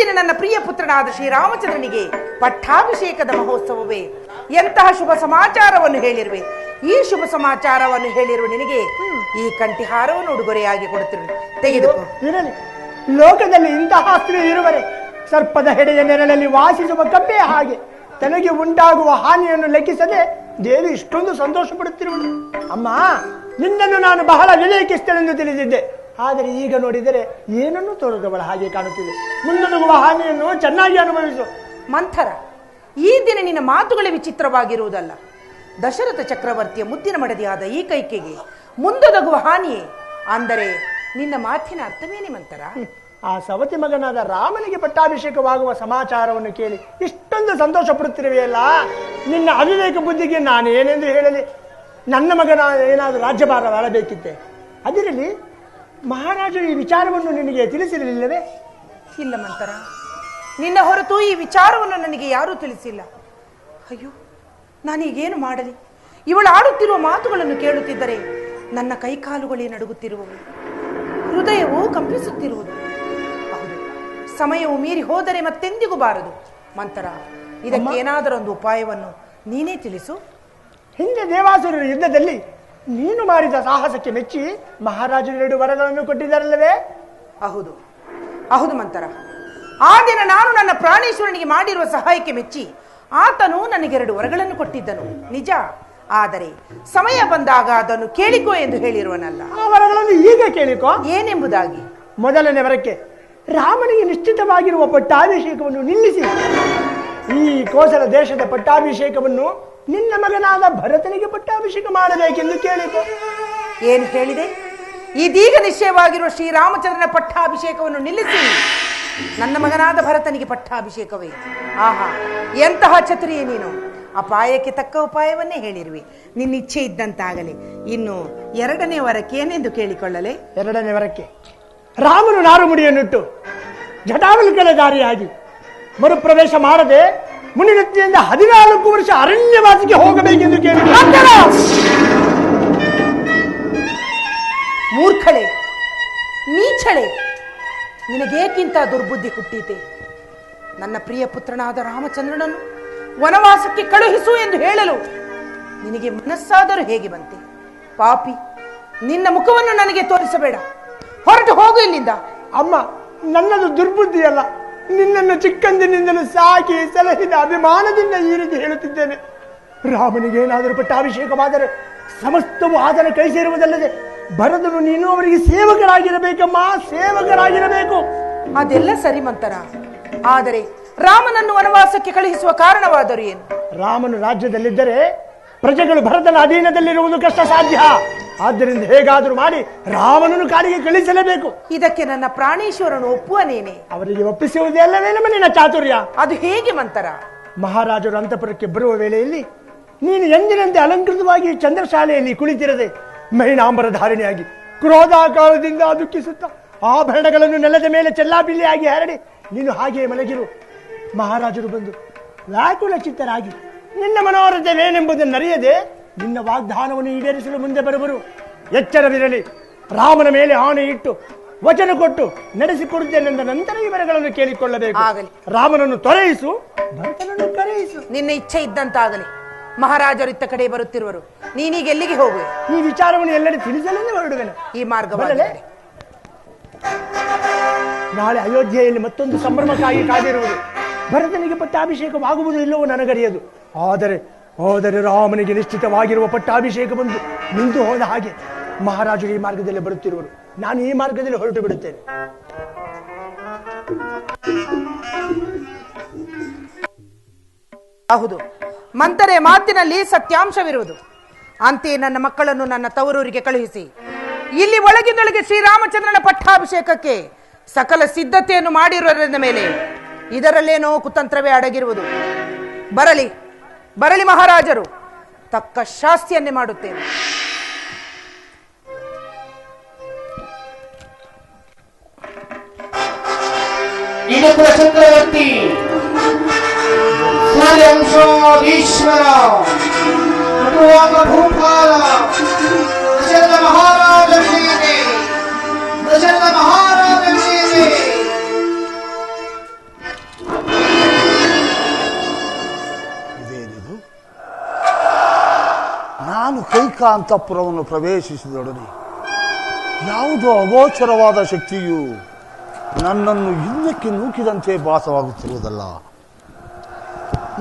ದಿನ ನನ್ನ ಪ್ರಿಯ ಪುತ್ರನಾದ ಶ್ರೀರಾಮಚಂದ್ರನಿಗೆ ಪಟ್ಟಾಭಿಷೇಕದ ಮಹೋತ್ಸವವೇ. ಎಂತಹ ಶುಭ ಸಮಾಚಾರವನ್ನು ಹೇಳಿರುವೆ. ಈ ಶುಭ ಸಮಾಚಾರವನ್ನು ಹೇಳಿರುವ ನಿನಗೆ ಈ ಕಂಠಿಹಾರವನ್ನು ಉಡುಗೊರೆಯಾಗಿ ಕೊಡುತ್ತಿರುವೆ, ತೆಗೆದುಕೋ. ಇರಲಿ, ಲೋಕದಲ್ಲಿ ಇಂತಹ ಸ್ತ್ರೀ ಇರುವರೆ. ಸರ್ಪದ ಹೆಡೆಯ ನೆರಳಲ್ಲಿ ವಾಸಿಸುವ ಕಪ್ಪೆ ಹಾಗೆ ತನಗೆ ಉಂಟಾಗುವ ಹಾನಿಯನ್ನು ಲೆಕ್ಕಿಸದೆ ದೇವಿ ಇಷ್ಟೊಂದು ಸಂತೋಷ ಪಡುತ್ತಿರುವುದು. ಅಮ್ಮ, ನಿನ್ನನ್ನು ನಾನು ಬಹಳ ವಿವೇಕಿಸ್ತೇನೆಂದು ತಿಳಿದಿದ್ದೆ. ಆದರೆ ಈಗ ನೋಡಿದರೆ ಏನನ್ನೂ ತೋರದವಳ ಹಾಗೆ ಕಾಣುತ್ತಿದೆ. ಮುಂದೊಂದುಗುವ ಹಾನಿಯನ್ನು ಚೆನ್ನಾಗಿ ಅನುಭವಿಸು. ಮಂಥರ, ಈ ದಿನ ನಿನ್ನ ಮಾತುಗಳೇ ವಿಚಿತ್ರವಾಗಿರುವುದಲ್ಲ. ದಶರಥ ಚಕ್ರವರ್ತಿಯ ಮುದ್ದಿನ ಮಡದಿಯಾದ ಈ ಕೈಕೆಗೆ ಮುಂದೊದಗುವ ಹಾನಿಯೇ ಅಂದರೆ ನಿನ್ನ ಮಾತಿನ ಅರ್ಥವೇನೆ ಮಂಥರ? ಆ ಸವತಿ ಮಗನಾದ ರಾಮನಿಗೆ ಪಟ್ಟಾಭಿಷೇಕವಾಗುವ ಸಮಾಚಾರವನ್ನು ಕೇಳಿ ಇಷ್ಟೊಂದು ಸಂತೋಷ ಪಡುತ್ತಿರುವೆಯಲ್ಲ. ನಿನ್ನ ಅವಿವೇಕ ಬುದ್ಧಿಗೆ ನಾನು ಏನೆಂದು ಹೇಳಲಿ? ನನ್ನ ಮಗನ ಏನಾದರೂ ರಾಜ್ಯಭಾರ ಆಳಬೇಕಿತ್ತೆ. ಅದಿರಲಿ, ಮಹಾರಾಜರು ಈ ವಿಚಾರವನ್ನು ನಿನಗೆ ತಿಳಿಸಿರಲಿಲ್ಲವೇ? ಇಲ್ಲ ಮಂಥರ, ನಿನ್ನ ಹೊರತು ಈ ವಿಚಾರವನ್ನು ನನಗೆ ಯಾರೂ ತಿಳಿಸಿಲ್ಲ. ಅಯ್ಯೋ, ನಾನೀಗೇನು ಮಾಡಲಿ? ಇವಳು ಆಡುತ್ತಿರುವ ಮಾತುಗಳನ್ನು ಕೇಳುತ್ತಿದ್ದರೆ ನನ್ನ ಕೈಕಾಲುಗಳೇ ನಡುಗುತ್ತಿರುವವು, ಹೃದಯವೂ ಕಂಪಿಸುತ್ತಿರುವುದು. ಹೌದು, ಸಮಯವು ಮೀರಿ ಹೋದರೆ ಮತ್ತೆಂದಿಗೂ ಬಾರದು. ಮಂಥರ, ಇದಕ್ಕೇನಾದರೊಂದು ಉಪಾಯವನ್ನು ನೀನೇ ತಿಳಿಸು. ಹಿಂದೆ ದೇವಾಸುರರ ಯುದ್ಧದಲ್ಲಿ ನೀನು ಮಾಡಿದ ಸಾಹಸಕ್ಕೆ ಮೆಚ್ಚಿ ಮಹಾರಾಜರು 2 ವರಗಳನ್ನು ಕೊಟ್ಟಿದ್ದಾರಲ್ಲವೇ? ಹೌದು ಹೌದು ಮಂಥರ, ಆ ದಿನ ನಾನು ನನ್ನ ಪ್ರಾಣೇಶ್ವರನಿಗೆ ಮಾಡಿರುವ ಸಹಾಯಕ್ಕೆ ಮೆಚ್ಚಿ ಆತನು ನನಗೆ 2 ವರಗಳನ್ನು ಕೊಟ್ಟಿದ್ದನು ನಿಜ. ಆದರೆ ಸಮಯ ಬಂದಾಗ ಅದನ್ನು ಕೇಳಿಕೋ ಎಂದು ಹೇಳಿರುವನಲ್ಲ. ಆ ವರಗಳನ್ನು ಈಗ ಕೇಳಿಕೋ. ಏನೆಂಬುದಾಗಿ? ಮೊದಲನೇ ವರಕ್ಕೆ ರಾಮನಿಗೆ ನಿಶ್ಚಿತವಾಗಿರುವ ಪಟ್ಟಾಭಿಷೇಕವನ್ನು ನಿಲ್ಲಿಸಿ ಈ ಕೋಸಲ ದೇಶದ ಪಟ್ಟಾಭಿಷೇಕವನ್ನು ನಿನ್ನ ಮಗನಾದ ಭರತನಿಗೆ ಪಟ್ಟಾಭಿಷೇಕ ಮಾಡಬೇಕೆಂದು ಕೇಳಿಕೋ. ಏನು ಹೇಳಿದೆ? ಇದೀಗ ನಿಶ್ಚಯವಾಗಿರುವ ಶ್ರೀರಾಮಚಂದ್ರನ ಪಟ್ಟಾಭಿಷೇಕವನ್ನು ನಿಲ್ಲಿಸಿ ನನ್ನ ಮಗನಾದ ಭರತನಿಗೆ ಪಟ್ಟಾಭಿಷೇಕವೇ? ಆಹಾ, ಎಂತಹ ಚತುರಿಯೇ ನೀನು! ಅಪಾಯಕ್ಕೆ ತಕ್ಕ ಉಪಾಯವನ್ನೇ ಹೇಳಿರುವೆ. ನಿನ್ನ ಇಚ್ಛೆ ಇದ್ದಂತಾಗಲಿ. ಇನ್ನು 2ನೇ ವರಕ್ಕೆ ಏನೆಂದು ಕೇಳಿಕೊಳ್ಳಲೆ? 2ನೇ ವರಕ್ಕೆ ರಾಮನು ನಾರುಮುಡಿಯನ್ನಿಟ್ಟು ಜಟಾವಲ್ಕಲ ದಾರಿಯಾಗಿ ಮರುಪ್ರವೇಶ ಮಾಡದೆ ಮುನಿವೃತ್ತಿಯಿಂದ 14 ವರ್ಷ ಅರಣ್ಯವಾಸಿಗೆ ಹೋಗಬೇಕೆಂದು ಕೇಳಿ. ಮೂರ್ಖಳೆ, ನೀಚಳೆ, ನಿನಗೇಕಿಂತ ದುರ್ಬುದ್ಧಿ ಹುಟ್ಟೀತೆ? ನನ್ನ ಪ್ರಿಯ ಪುತ್ರನಾದ ರಾಮಚಂದ್ರನನ್ನು ವನವಾಸಕ್ಕೆ ಕಳುಹಿಸು ಎಂದು ಹೇಳಲು ನಿನಗೆ ಮನಸ್ಸಾದರೂ ಹೇಗೆ ಬಂತೆ? ಪಾಪಿ, ನಿನ್ನ ಮುಖವನ್ನು ನನಗೆ ತೋರಿಸಬೇಡ. ಹೊರಟು ಹೋಗು ಇಲ್ಲಿಂದ. ಅಮ್ಮ, ನನ್ನದು ದುರ್ಬುದ್ಧಿಯಲ್ಲ. ನಿನ್ನನ್ನು ಚಿಕ್ಕಂದಿನಿಂದಲೂ ಸಾಕಿ ಸಲಹಿದ ಅಭಿಮಾನದಿಂದ ಈ ರೀತಿ ಹೇಳುತ್ತಿದ್ದೇನೆ. ರಾಮನಿಗೆ ಏನಾದರೂ ಪಟ್ಟಾಭಿಷೇಕವಾದರೆ ಸಮಸ್ತವು ಆತನ ಕೈ ಸೇರುವುದಲ್ಲದೆ ಭರತನು ನೀನು ಅವರಿಗೆ ಸೇವಕರಾಗಿರಬೇಕಮ್ಮ, ಸೇವಕರಾಗಿರಬೇಕು. ಅದೆಲ್ಲ ಸರಿ ಮಂಥರ, ಆದರೆ ರಾಮನನ್ನು ವನವಾಸಕ್ಕೆ ಕಳುಹಿಸುವ ಕಾರಣವಾದರೂ ಏನು? ರಾಮನು ರಾಜ್ಯದಲ್ಲಿದ್ದರೆ ಪ್ರಜೆಗಳು ಭರತನ ಅಧೀನದಲ್ಲಿರುವುದು ಕಷ್ಟ ಸಾಧ್ಯ. ಆದ್ದರಿಂದ ಹೇಗಾದರೂ ಮಾಡಿ ರಾಮನನ್ನು ಕಾಡಿಗೆ ಕಳಿಸಲೇಬೇಕು. ಇದಕ್ಕೆ ನನ್ನ ಪ್ರಾಣೇಶ್ವರನು ಒಪ್ಪುವನೇನೆ? ಅವರಿಗೆ ಒಪ್ಪಿಸುವುದೇ ಅಲ್ಲವೇ ನಮ್ಮ ನಿನ್ನ ಚಾತುರ್ಯ? ಅದು ಹೇಗೆ ಮಂಥರ? ಮಹಾರಾಜರು ಅಂತಃಪುರಕ್ಕೆ ಬರುವ ವೇಳೆಯಲ್ಲಿ ನೀನು ಎಂದಿನಂತೆ ಅಲಂಕೃತವಾಗಿ ಚಂದ್ರಶಾಲೆಯಲ್ಲಿ ಕುಳಿತಿರದೆ ಮೈನಾಂಬರ ಧಾರಣೆಯಾಗಿ ಕ್ರೋಧಾಕಾರದಿಂದ ದುಃಖಿಸುತ್ತ ಆಭರಣಗಳನ್ನು ನೆಲದ ಮೇಲೆ ಚೆಲ್ಲಾಪಿಲ್ಲಿಯಾಗಿ ಹರಡಿ ನೀನು ಹಾಗೆಯೇ ಮಲಗಿರು. ಮಹಾರಾಜರು ಬಂದು ವ್ಯಾಕುಲ ಚಿತ್ತರಾಗಿ ನಿನ್ನ ಮನೋರಥವೇನೆಂಬುದನ್ನು ಅರಿಯದೆ ನಿನ್ನ ವಾಗ್ದಾನವನ್ನು ಈಡೇರಿಸಲು ಮುಂದೆ ಬರುವರು. ಎಚ್ಚರವಿರಲಿ. ರಾಮನ ಮೇಲೆ ಆಣೆ ಇಟ್ಟು ವಚನ ಕೊಟ್ಟು ನಡೆಸಿಕೊಡುತ್ತೇನೆಂದ ನಂತರ ಇವರಗಳನ್ನು ಕೇಳಿಕೊಳ್ಳಬೇಕು. ರಾಮನನ್ನು ತೊರೆಯಿಸು, ಭರತನನ್ನು ಕರೆಯಿಸು. ನಿನ್ನ ಇಚ್ಛೆ ಇದ್ದಂತಾಗಲಿ. ಮಹಾರಾಜರು ಇತ್ತ ಕಡೆ ಬರುತ್ತಿರುವರು. ನೀನೀಗ ಎಲ್ಲಿಗೆ ಹೋಗುವೆ? ಈ ವಿಚಾರವನ್ನು ಎಲ್ಲೆಡೆ ತಿಳಿಸಲೆಂದೇ ಹೊರಡುವೆನು. ಈ ಮಾರ್ಗವಲ್ಲೇ ನಾಳೆ ಅಯೋಧ್ಯೆಯಲ್ಲಿ ಮತ್ತೊಂದು ಸಂಭ್ರಮಕ್ಕಾಗಿ ಕಾದಿರುವುದು. ಭರತನಿಗೆ ಪಟ್ಟಾಭಿಷೇಕವಾಗುವುದು ಇಲ್ಲವೋ ನನಗರಿಯದು. ಆದರೆ ರಾಮನಿಗೆ ನಿಶ್ಚಿತವಾಗಿರುವ ಪಟ್ಟಾಭಿಷೇಕ ಬಂದು ನಿಂತು ಹೋದ ಹಾಗೆ ಮಹಾರಾಜರು ಈ ಮಾರ್ಗದಲ್ಲಿ ಬರುತ್ತಿರುವರು. ನಾನು ಈ ಮಾರ್ಗದಲ್ಲಿ ಹೊರಟು ಬಿಡುತ್ತೇನೆ. ಹೌದು, ಮಂಥರೆ ಮಾತಿನಲ್ಲಿ ಸತ್ಯಾಂಶವಿರುವುದು. ಅಂತೆಯೇ ನನ್ನ ಮಕ್ಕಳನ್ನು ನನ್ನ ತವರೂರಿಗೆ ಕಳುಹಿಸಿ ಇಲ್ಲಿ ಒಳಗಿನೊಳಗೆ ಶ್ರೀರಾಮಚಂದ್ರನ ಪಟ್ಟಾಭಿಷೇಕಕ್ಕೆ ಸಕಲ ಸಿದ್ಧತೆಯನ್ನು ಮಾಡಿರುವುದರ ಮೇಲೆ ಇದರಲ್ಲೇನೋ ಕುತಂತ್ರವೇ ಅಡಗಿರುವುದು. ಬರಲಿ ಬರಲಿ ಮಹಾರಾಜರು, ತಕ್ಕ ಶಾಸ್ತಿಯನ್ನೇ ಮಾಡುತ್ತೇನೆ. ಚಕ್ರವರ್ತಿ ಈಶ್ವರ ಭೂಪಾಲ ದಶರಥ ಮಹಾರಾಜ ಅಂತಃಪುರವನ್ನು ಪ್ರವೇಶಿಸಿದೊಡನೆ ಯಾವುದೋ ಅಗೋಚರವಾದ ಶಕ್ತಿಯು ನನ್ನನ್ನು ಹಿಂದಕ್ಕೆ ನೂಕಿದಂತೆ ಭಾಸವಾಗುತ್ತಿರುವುದಲ್ಲ.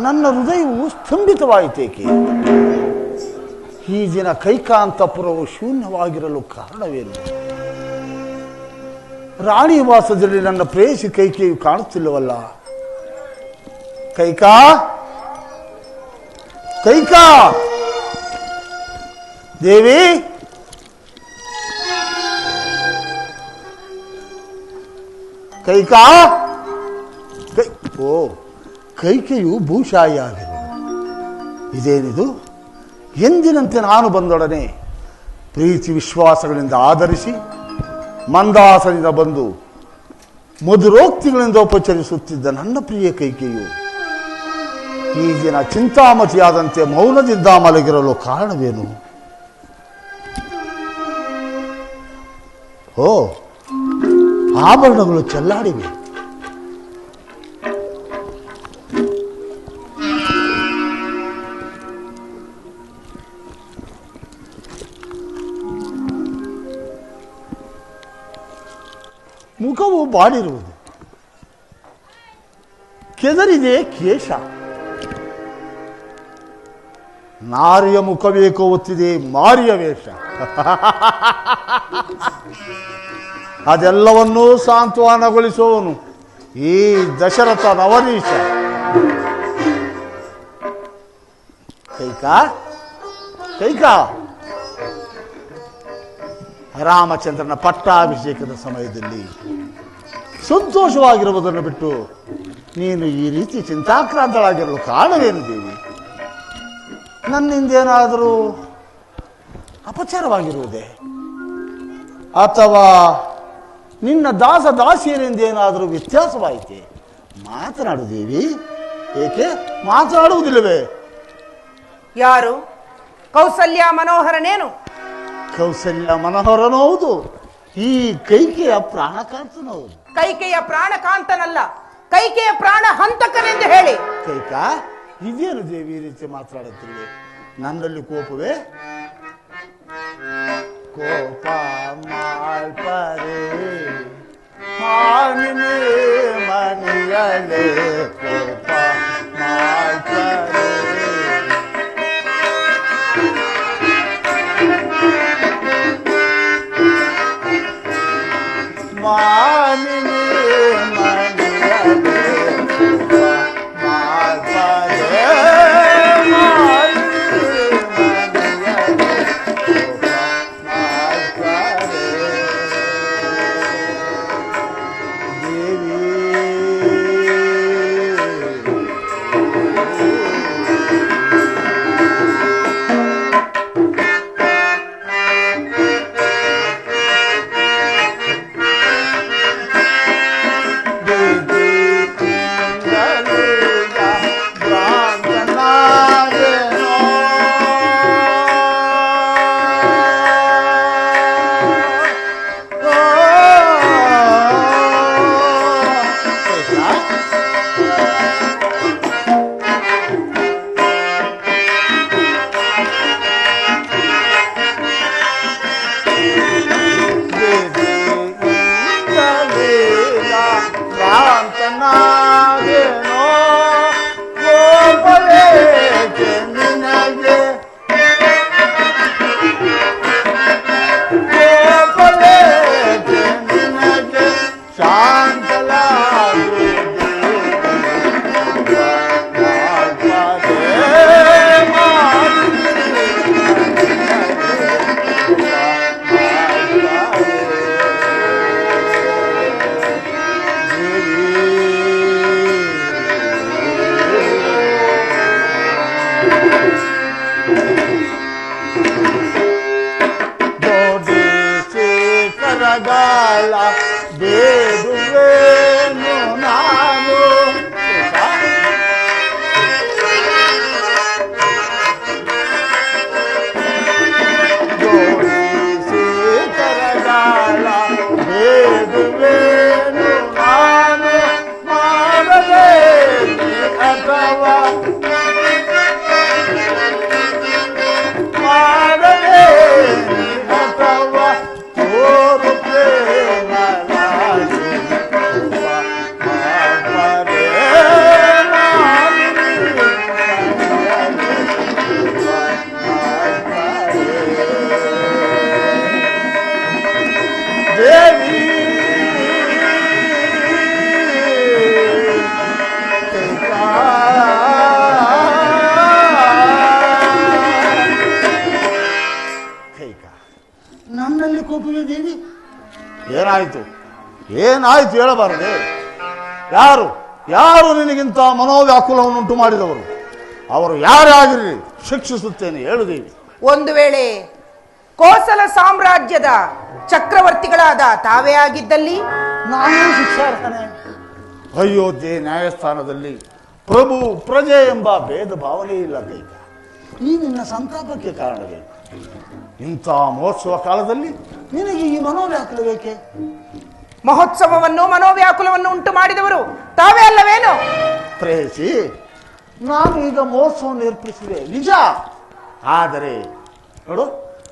ನನ್ನ ಹೃದಯವು ಸ್ತಂಭಿತವಾಯಿತೇಕೆ? ಈ ದಿನ ಕೈಕಾಂತಪುರವು ಶೂನ್ಯವಾಗಿರಲು ಕಾರಣವೇನು? ರಾಣಿ ವಾಸದಲ್ಲಿ ನನ್ನ ಪ್ರೇಯಸಿ ಕೈಕೆಯು ಕಾಣುತ್ತಿಲ್ಲವಲ್ಲ. ಕೈಕಾ ಕೈಕಾ ದೇವಿ, ಕೈಕಾ ಓ, ಕೈಕೆಯು ಭೂಶಾಯಿಯಾಗಿರುವುದು. ಇದೇನಿದು? ಎಂದಿನಂತೆ ನಾನು ಬಂದೊಡನೆ ಪ್ರೀತಿ ವಿಶ್ವಾಸಗಳಿಂದ ಆಧರಿಸಿ ಮಂದಾಸನಿಂದ ಬಂದು ಮಧುರೋಕ್ತಿಗಳಿಂದ ಉಪಚರಿಸುತ್ತಿದ್ದ ನನ್ನ ಪ್ರಿಯ ಕೈಕೆಯು ಈ ದಿನ ಚಿಂತಾಮತಿಯಾದಂತೆ ಮೌನದಿಂದ ಮಲಗಿರಲು ಕಾರಣವೇನು? ಓ, ಆಭರಣಗಳು ಚೆಲ್ಲಾಡಿವೆ. ಮುಖವು ಬಾಡಿರುವುದು, ಕೆದರಿದೆ ಕೇಶ. ನಾರಿಯ ಮುಖವೇಕೋ ಒತ್ತಿದೆ ಮಾರಿಯ ವೇಷ. ಅದೆಲ್ಲವನ್ನೂ ಸಾಂತ್ವನಗೊಳಿಸುವವನು ಈ ದಶರಥ ನವನೀಶ. ಕೈಕಾ ಕೈಕಾ, ರಾಮಚಂದ್ರನ ಪಟ್ಟಾಭಿಷೇಕದ ಸಮಯದಲ್ಲಿ ಸಂತೋಷವಾಗಿರುವುದನ್ನು ಬಿಟ್ಟು ನೀನು ಈ ರೀತಿ ಚಿಂತಾಕ್ರಾಂತಳಾಗಿರಲು ಕಾರಣವೇನು ದೇವಿ? ನನ್ನಿಂದೇನಾದರೂ ಅಪಚಾರವಾಗಿರುವುದೇ? ಅಥವಾ ನಿನ್ನ ದಾಸ ದಾಸಿಯರಿಂದೇನಾದರೂ ವ್ಯತ್ಯಾಸವಾಯಿತೆ? ಮಾತನಾಡು ದೇವಿ. ಏಕೆ ಮಾತನಾಡುವುದಿಲ್ಲವೇ? ಯಾರು? ಕೌಸಲ್ಯ ಮನೋಹರನೇನು? ಕೌಸಲ್ಯ ಮನೋಹರನೌದು, ಈ ಕೈಕೆಯ ಪ್ರಾಣಕಾಂತನೌದು. ಕೈಕೆಯ ಪ್ರಾಣಕಾಂತನಲ್ಲ, ಕೈಕೆಯ ಪ್ರಾಣ ಹಂತಕನೆಂದು ಹೇಳಿ. ಕೈಕಾ, ಇದೇನು ದೇವಿ ಈ ರೀತಿ ಮಾತನಾಡುತ್ತಿರುವೆ? ನನ್ನಲ್ಲಿ ಕೋಪವೇ? ಕೋಪ ಮಾಲ್ಪರೆ ಮಾನಿನೇ ಮನೆಯಲೇ, ಕೋಪ ಮಾಲ್ಪರೆ ಮಾನಿನೇ ಮನೆಯಲೇ, ಕೋಪ ಮಾಲ್ಪರೆ ಗಾಲ ಬೇಡುವೆನು ನಾನು. ಜೋಡಿಸಿ ಕರಗಾಲ ಬೇಡುವೆನು ನಾನು, ಮಾಡಲೇ ಅಥವಾ ಮಾಡಲೇ ನನ್ನಲ್ಲಿ ಕೋಪವೇ ದೇವಿ? ಏನಾಯ್ತು ಏನಾಯ್ತು ಹೇಳಬಾರದೆ? ಯಾರು ಯಾರು ನಿನಗಿಂತ ಮನೋವ್ಯಾಕುಲವನ್ನುಂಟು ಮಾಡಿದವರು? ಅವರು ಯಾರೇ ಆಗಿರಲಿ ಶಿಕ್ಷಿಸುತ್ತೇನೆ, ಹೇಳು ದೇವಿ. ಒಂದು ವೇಳೆ ಕೋಸಲ ಸಾಮ್ರಾಜ್ಯದ ಚಕ್ರವರ್ತಿಗಳಾದ ತಾವೇ ಆಗಿದ್ದಲ್ಲಿ ನಾನೇ ಶಿಕ್ಷಾರ್ಹನೆ. ಅಯೋಧ್ಯೆ ನ್ಯಾಯಸ್ಥಾನದಲ್ಲಿ ಪ್ರಭು ಪ್ರಜೆ ಎಂಬ ಭೇದ ಭಾವನೆ ಇಲ್ಲ ಕೈಕ. ಈ ನಿನ್ನ ಸಂತಾಪಕ್ಕೆ ಕಾರಣವೇನು? ಇಂಥ ಮಹೋತ್ಸವ ಕಾಲದಲ್ಲಿ ನಿನಗೆ ಈ ಮನೋವ್ಯಾಕುಲ ಬೇಕೆ? ಮಹೋತ್ಸವವನ್ನು ಮನೋವ್ಯಾಕುಲವನ್ನು ಉಂಟು ಮಾಡಿದವರು ತಾವೇ ಅಲ್ಲವೇನು? ಪ್ರೇಯಸಿ, ನಾನು ಈಗ ಮಹೋತ್ಸವವನ್ನು ಏರ್ಪಡಿಸಿದೆ ನಿಜ. ಆದರೆ ನೋಡು,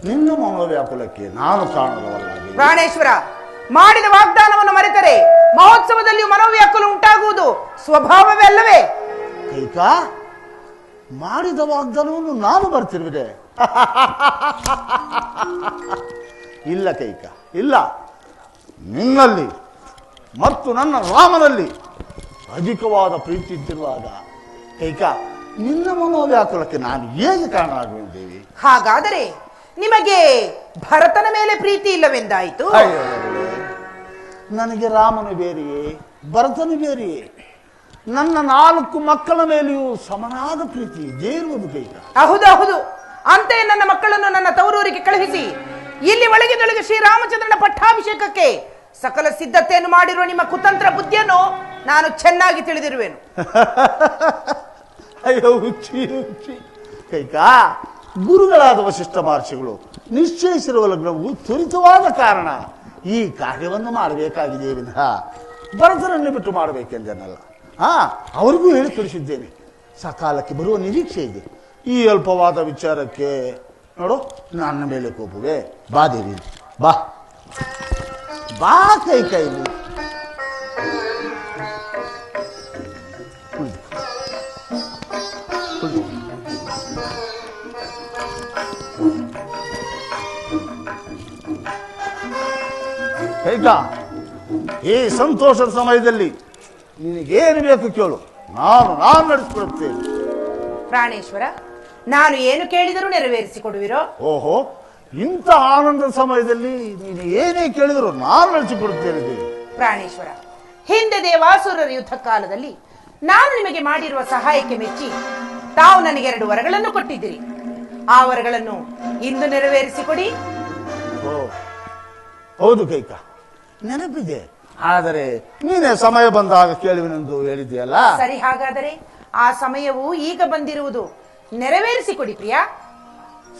ನಿನ್ನ ಮನೋವ್ಯಾಕುಲಕ್ಕೆ ನಾನು ಕಾರಣವಲ್ಲ. ಪ್ರಾಣೇಶ್ವರ, ಮಾಡಿದ ವಾಗ್ದಾನವನ್ನು ಮರೆತರೆ ಮಹೋತ್ಸವದಲ್ಲಿಯೂ ಮನೋವ್ಯಾಕುಲ ಉಂಟಾಗುವುದು ಸ್ವಭಾವವೇ ಅಲ್ಲವೇ? ಕೈಕ, ಮಾಡಿದ ವಾಗ್ದಾನವನ್ನು ನಾನು ಬರ್ತಿರುವೆ? ಇಲ್ಲ ಕೈಕ, ಇಲ್ಲ. ನಿನ್ನಲ್ಲಿ ಮತ್ತು ನನ್ನ ರಾಮನಲ್ಲಿ ಅಧಿಕವಾದ ಪ್ರೀತಿ ಇದ್ದಿರುವಾಗ ಕೈಕ, ನಿನ್ನ ಮನೋವ್ಯಾಕುಲಕ್ಕೆ ನಾನು ಹೇಗೆ ಕಾರಣ ಆಗುತ್ತೇವೆ? ಹಾಗಾದರೆ ನಿಮಗೆ ಭರತನ ಮೇಲೆ ಪ್ರೀತಿ ಇಲ್ಲವೆಂದಾಯಿತು? ನನಗೆ ರಾಮನು ಬೇರೆಯೇ ಭರತನು ಬೇರೆಯೇ? ನನ್ನ 4 ಮಕ್ಕಳ ಮೇಲೆಯೂ ಸಮನಾದ ಪ್ರೀತಿ ಇದೇ ಇರುವುದು ಕೈಕ. ಹೌದು. ಅಂತೆಯೇ ನನ್ನ ಮಕ್ಕಳನ್ನು ನನ್ನ ತವರೂರಿಗೆ ಕಳುಹಿಸಿ ಇಲ್ಲಿ ಒಳಗಿನೊಳಗೆ ಶ್ರೀರಾಮಚಂದ್ರನ ಪಟ್ಟಾಭಿಷೇಕಕ್ಕೆ ಸಕಲ ಸಿದ್ಧತೆಯನ್ನು ಮಾಡಿರುವ ನಿಮ್ಮ ಕುತಂತ್ರ ಬುದ್ಧಿಯನ್ನು ನಾನು ಚೆನ್ನಾಗಿ ತಿಳಿದಿರುವೆನು. ಅಯ್ಯೋ ಹುಚ್ಚಿ ಕೈಕ, ಗುರುಗಳಾದ ವಸಿಷ್ಠ ಮಹರ್ಷಿಗಳು ನಿಶ್ಚಯಿಸಿರುವ ಲಗ್ನವು ತ್ವರಿತವಾದ ಕಾರಣ ಈ ಕಾರ್ಯವನ್ನು ಮಾಡಬೇಕಾಗಿದೆ ವಿನಃ ಭರತನನ್ನು ಬಿಟ್ಟು ಮಾಡಬೇಕೆಂದನಲ್ಲ. ಅವರಿಗೂ ಹೇಳಿ ಕಳಿಸಿದ್ದೇನೆ, ಸಕಾಲಕ್ಕೆ ಬರುವ ನಿರೀಕ್ಷೆ ಇದೆ. ಈ ಅಲ್ಪವಾದ ವಿಚಾರಕ್ಕೆ ನೋಡು ನನ್ನ ಮೇಲೆ ಕೋಪವೇ? ಬಾ ದೇವಿ, ಬಾ ಬಾ ಕೈಕ, ಇಲ್ಲಿ ಕೈಕ. ಈ ಸಂತೋಷದ ಸಮಯದಲ್ಲಿ ನಿನಗೇನು ಬೇಕು ಕೇಳು, ನಾನು ನಡೆಸಿಕೊಡುತ್ತೇನೆ. ಪ್ರಾಣೇಶ್ವರ, ನಾನು ಏನು ಕೇಳಿದರೂ ನೆರವೇರಿಸಿಕೊಡುವಿರೋ? ಓಹೋ, ಇಂಥ ಆನಂದದ ಸಮಯದಲ್ಲಿ ನೀನು ಏನೇ ಕೇಳಿದರೂ ನಾನು ನಡೆಸಿಕೊಡುತ್ತೇನೆ ದೇವಿ. ಪ್ರಾಣೇಶ್ವರ, ಹಿಂದೆ ದೇವಾಸುರರ ಯುದ್ಧ ಕಾಲದಲ್ಲಿ ನಾನು ನಿಮಗೆ ಮಾಡಿರುವ ಸಹಾಯಕ್ಕೆ ಮೆಚ್ಚಿ ತಾವು ನನಗೆ 2 ವರಗಳನ್ನು ಕೊಟ್ಟಿದ್ದೀರಿ. ಆ ವರಗಳನ್ನು ಇಂದು ನೆರವೇರಿಸಿಕೊಡಿ. ಓ ಹೌದು ಕೈಕ, ನೆನಪಿದೆ. ಆದರೆ ನೀನೇ ಸಮಯ ಬಂದಾಗ ಕೇಳುವೆನೆಂದು ಹೇಳಿದೆಯಲ್ಲ. ಸರಿ, ಹಾಗಾದರೆ ಆ ಸಮಯವು ಈಗ ಬಂದಿರುವುದು, ನೆರವೇರಿಸಿಕೊಡಿ ಪ್ರಿಯ.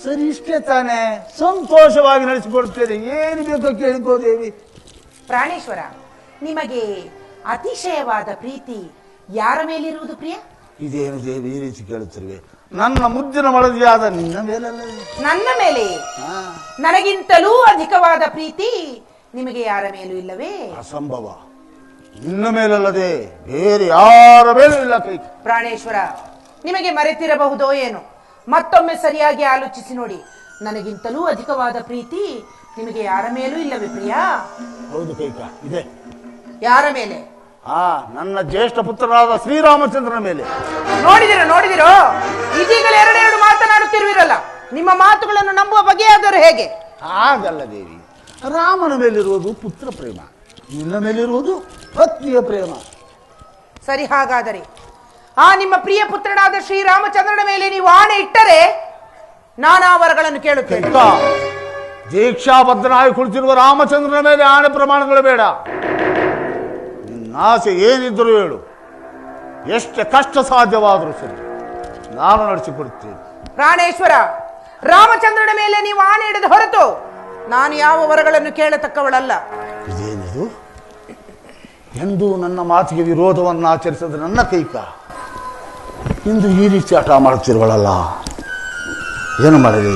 ಸರಿ, ಇಷ್ಟೇ ತಾನೇ, ಸಂತೋಷವಾಗಿ ನಡೆಸಿಕೊಡ್ತೇನೆ. ಏನು ಬೇಕೋ ಕೇಳಿಕೋ ದೇವಿ. ಪ್ರಾಣೇಶ್ವರ, ನಿಮಗೆ ಅತಿಶಯವಾದ ಪ್ರೀತಿ ಯಾರ ಮೇಲಿರುವುದು ಪ್ರಿಯ? ಇದೇನು ದೇವಿ ಈ ರೀತಿ ಕೇಳುತ್ತಿರುವೆ? ನನ್ನ ಮುದ್ದಿನ ಮಡದಿಯಾದ ನಿನ್ನ ಮೇಲಲ್ಲ? ನನ್ನ ಮೇಲೆ ನನಗಿಂತಲೂ ಅಧಿಕವಾದ ಪ್ರೀತಿ ನಿಮಗೆ ಯಾರ ಮೇಲೂ ಇಲ್ಲವೇ? ಅಸಂಭವ. ನಿನ್ನ ಮೇಲಲ್ಲದೆ ಬೇರೆ ಯಾರ ಮೇಲೂ ಇಲ್ಲ ಕೈ. ಪ್ರಾಣೇಶ್ವರ, ನಿಮಗೆ ಮರೆತಿರಬಹುದೋ ಏನು? ಮತ್ತೊಮ್ಮೆ ಸರಿಯಾಗಿ ಆಲೋಚಿಸಿ ನೋಡಿ. ನನಗಿಂತಲೂ ಅಧಿಕವಾದ ಪ್ರೀತಿ ನಿಮಗೆ ಯಾರ ಮೇಲೂ ಇಲ್ಲವೇ ಪ್ರಿಯ? ಹೌದು ಕೈಕ, ಇದೆ. ಯಾರ ಮೇಲೆ? ನನ್ನ ಜ್ಯೇಷ್ಠ ಪುತ್ರನಾದ ಶ್ರೀರಾಮಚಂದ್ರನ ಮೇಲೆ. ನೋಡಿದಿರೋ ಇದೀಗಲೇ 2 ಮಾತನಾಡುತ್ತಿರುವಿರಲ್ಲ. ನಿಮ್ಮ ಮಾತುಗಳನ್ನು ನಂಬುವ ಬಗೆಯಾದರೂ ಹೇಗೆ? ಹಾಗಲ್ಲ ದೇವಿ, ರಾಮನ ಮೇಲಿರುವುದು ಪುತ್ರ ಪ್ರೇಮ, ನಿನ್ನ ಮೇಲಿರುವುದು ಪತ್ನಿಯ ಪ್ರೇಮ. ಸರಿ, ಹಾಗಾದರೆ ಆ ನಿಮ್ಮ ಪ್ರಿಯ ಪುತ್ರನಾದ ಶ್ರೀರಾಮಚಂದ್ರನ ಮೇಲೆ ನೀವು ಆಣೆ ಇಟ್ಟರೆ ನಾನು ಆ ವರಗಳನ್ನು ಕೇಳುತ್ತೇನೆ. ದೀಕ್ಷಾಬದ್ಧನಾಗಿ ಕುಳಿತಿರುವ ರಾಮಚಂದ್ರನ ಮೇಲೆ ಆಣೆ ಪ್ರಮಾಣಗಳು ಬೇಡ. ನಿನ್ನ ಆಸೆ ಏನಿದ್ದರೂ ಹೇಳು, ಎಷ್ಟು ಕಷ್ಟ ಸಾಧ್ಯವಾದರೂ ಸರಿ, ನಾನು ನಡೆಸಿಕೊಡುತ್ತೇನೆ. ಪ್ರಾಣೇಶ್ವರ, ರಾಮಚಂದ್ರನ ಮೇಲೆ ನೀವು ಆಣೆ ಇಡದ ಹೊರತು ನಾನು ಯಾವ ವರಗಳನ್ನು ಕೇಳತಕ್ಕವಳಲ್ಲ. ಇದೇನಿದು? ಎಂದು ನನ್ನ ಮಾತಿಗೆ ವಿರೋಧವನ್ನು ಆಚರಿಸಿದ ನನ್ನ ಕೈಕ ಇಂದು ಈ ರೀತಿ ಆಟ ಮಾಡುತ್ತಿರುವಳಲ್ಲ. ಏನು ಮಾಡಲಿ?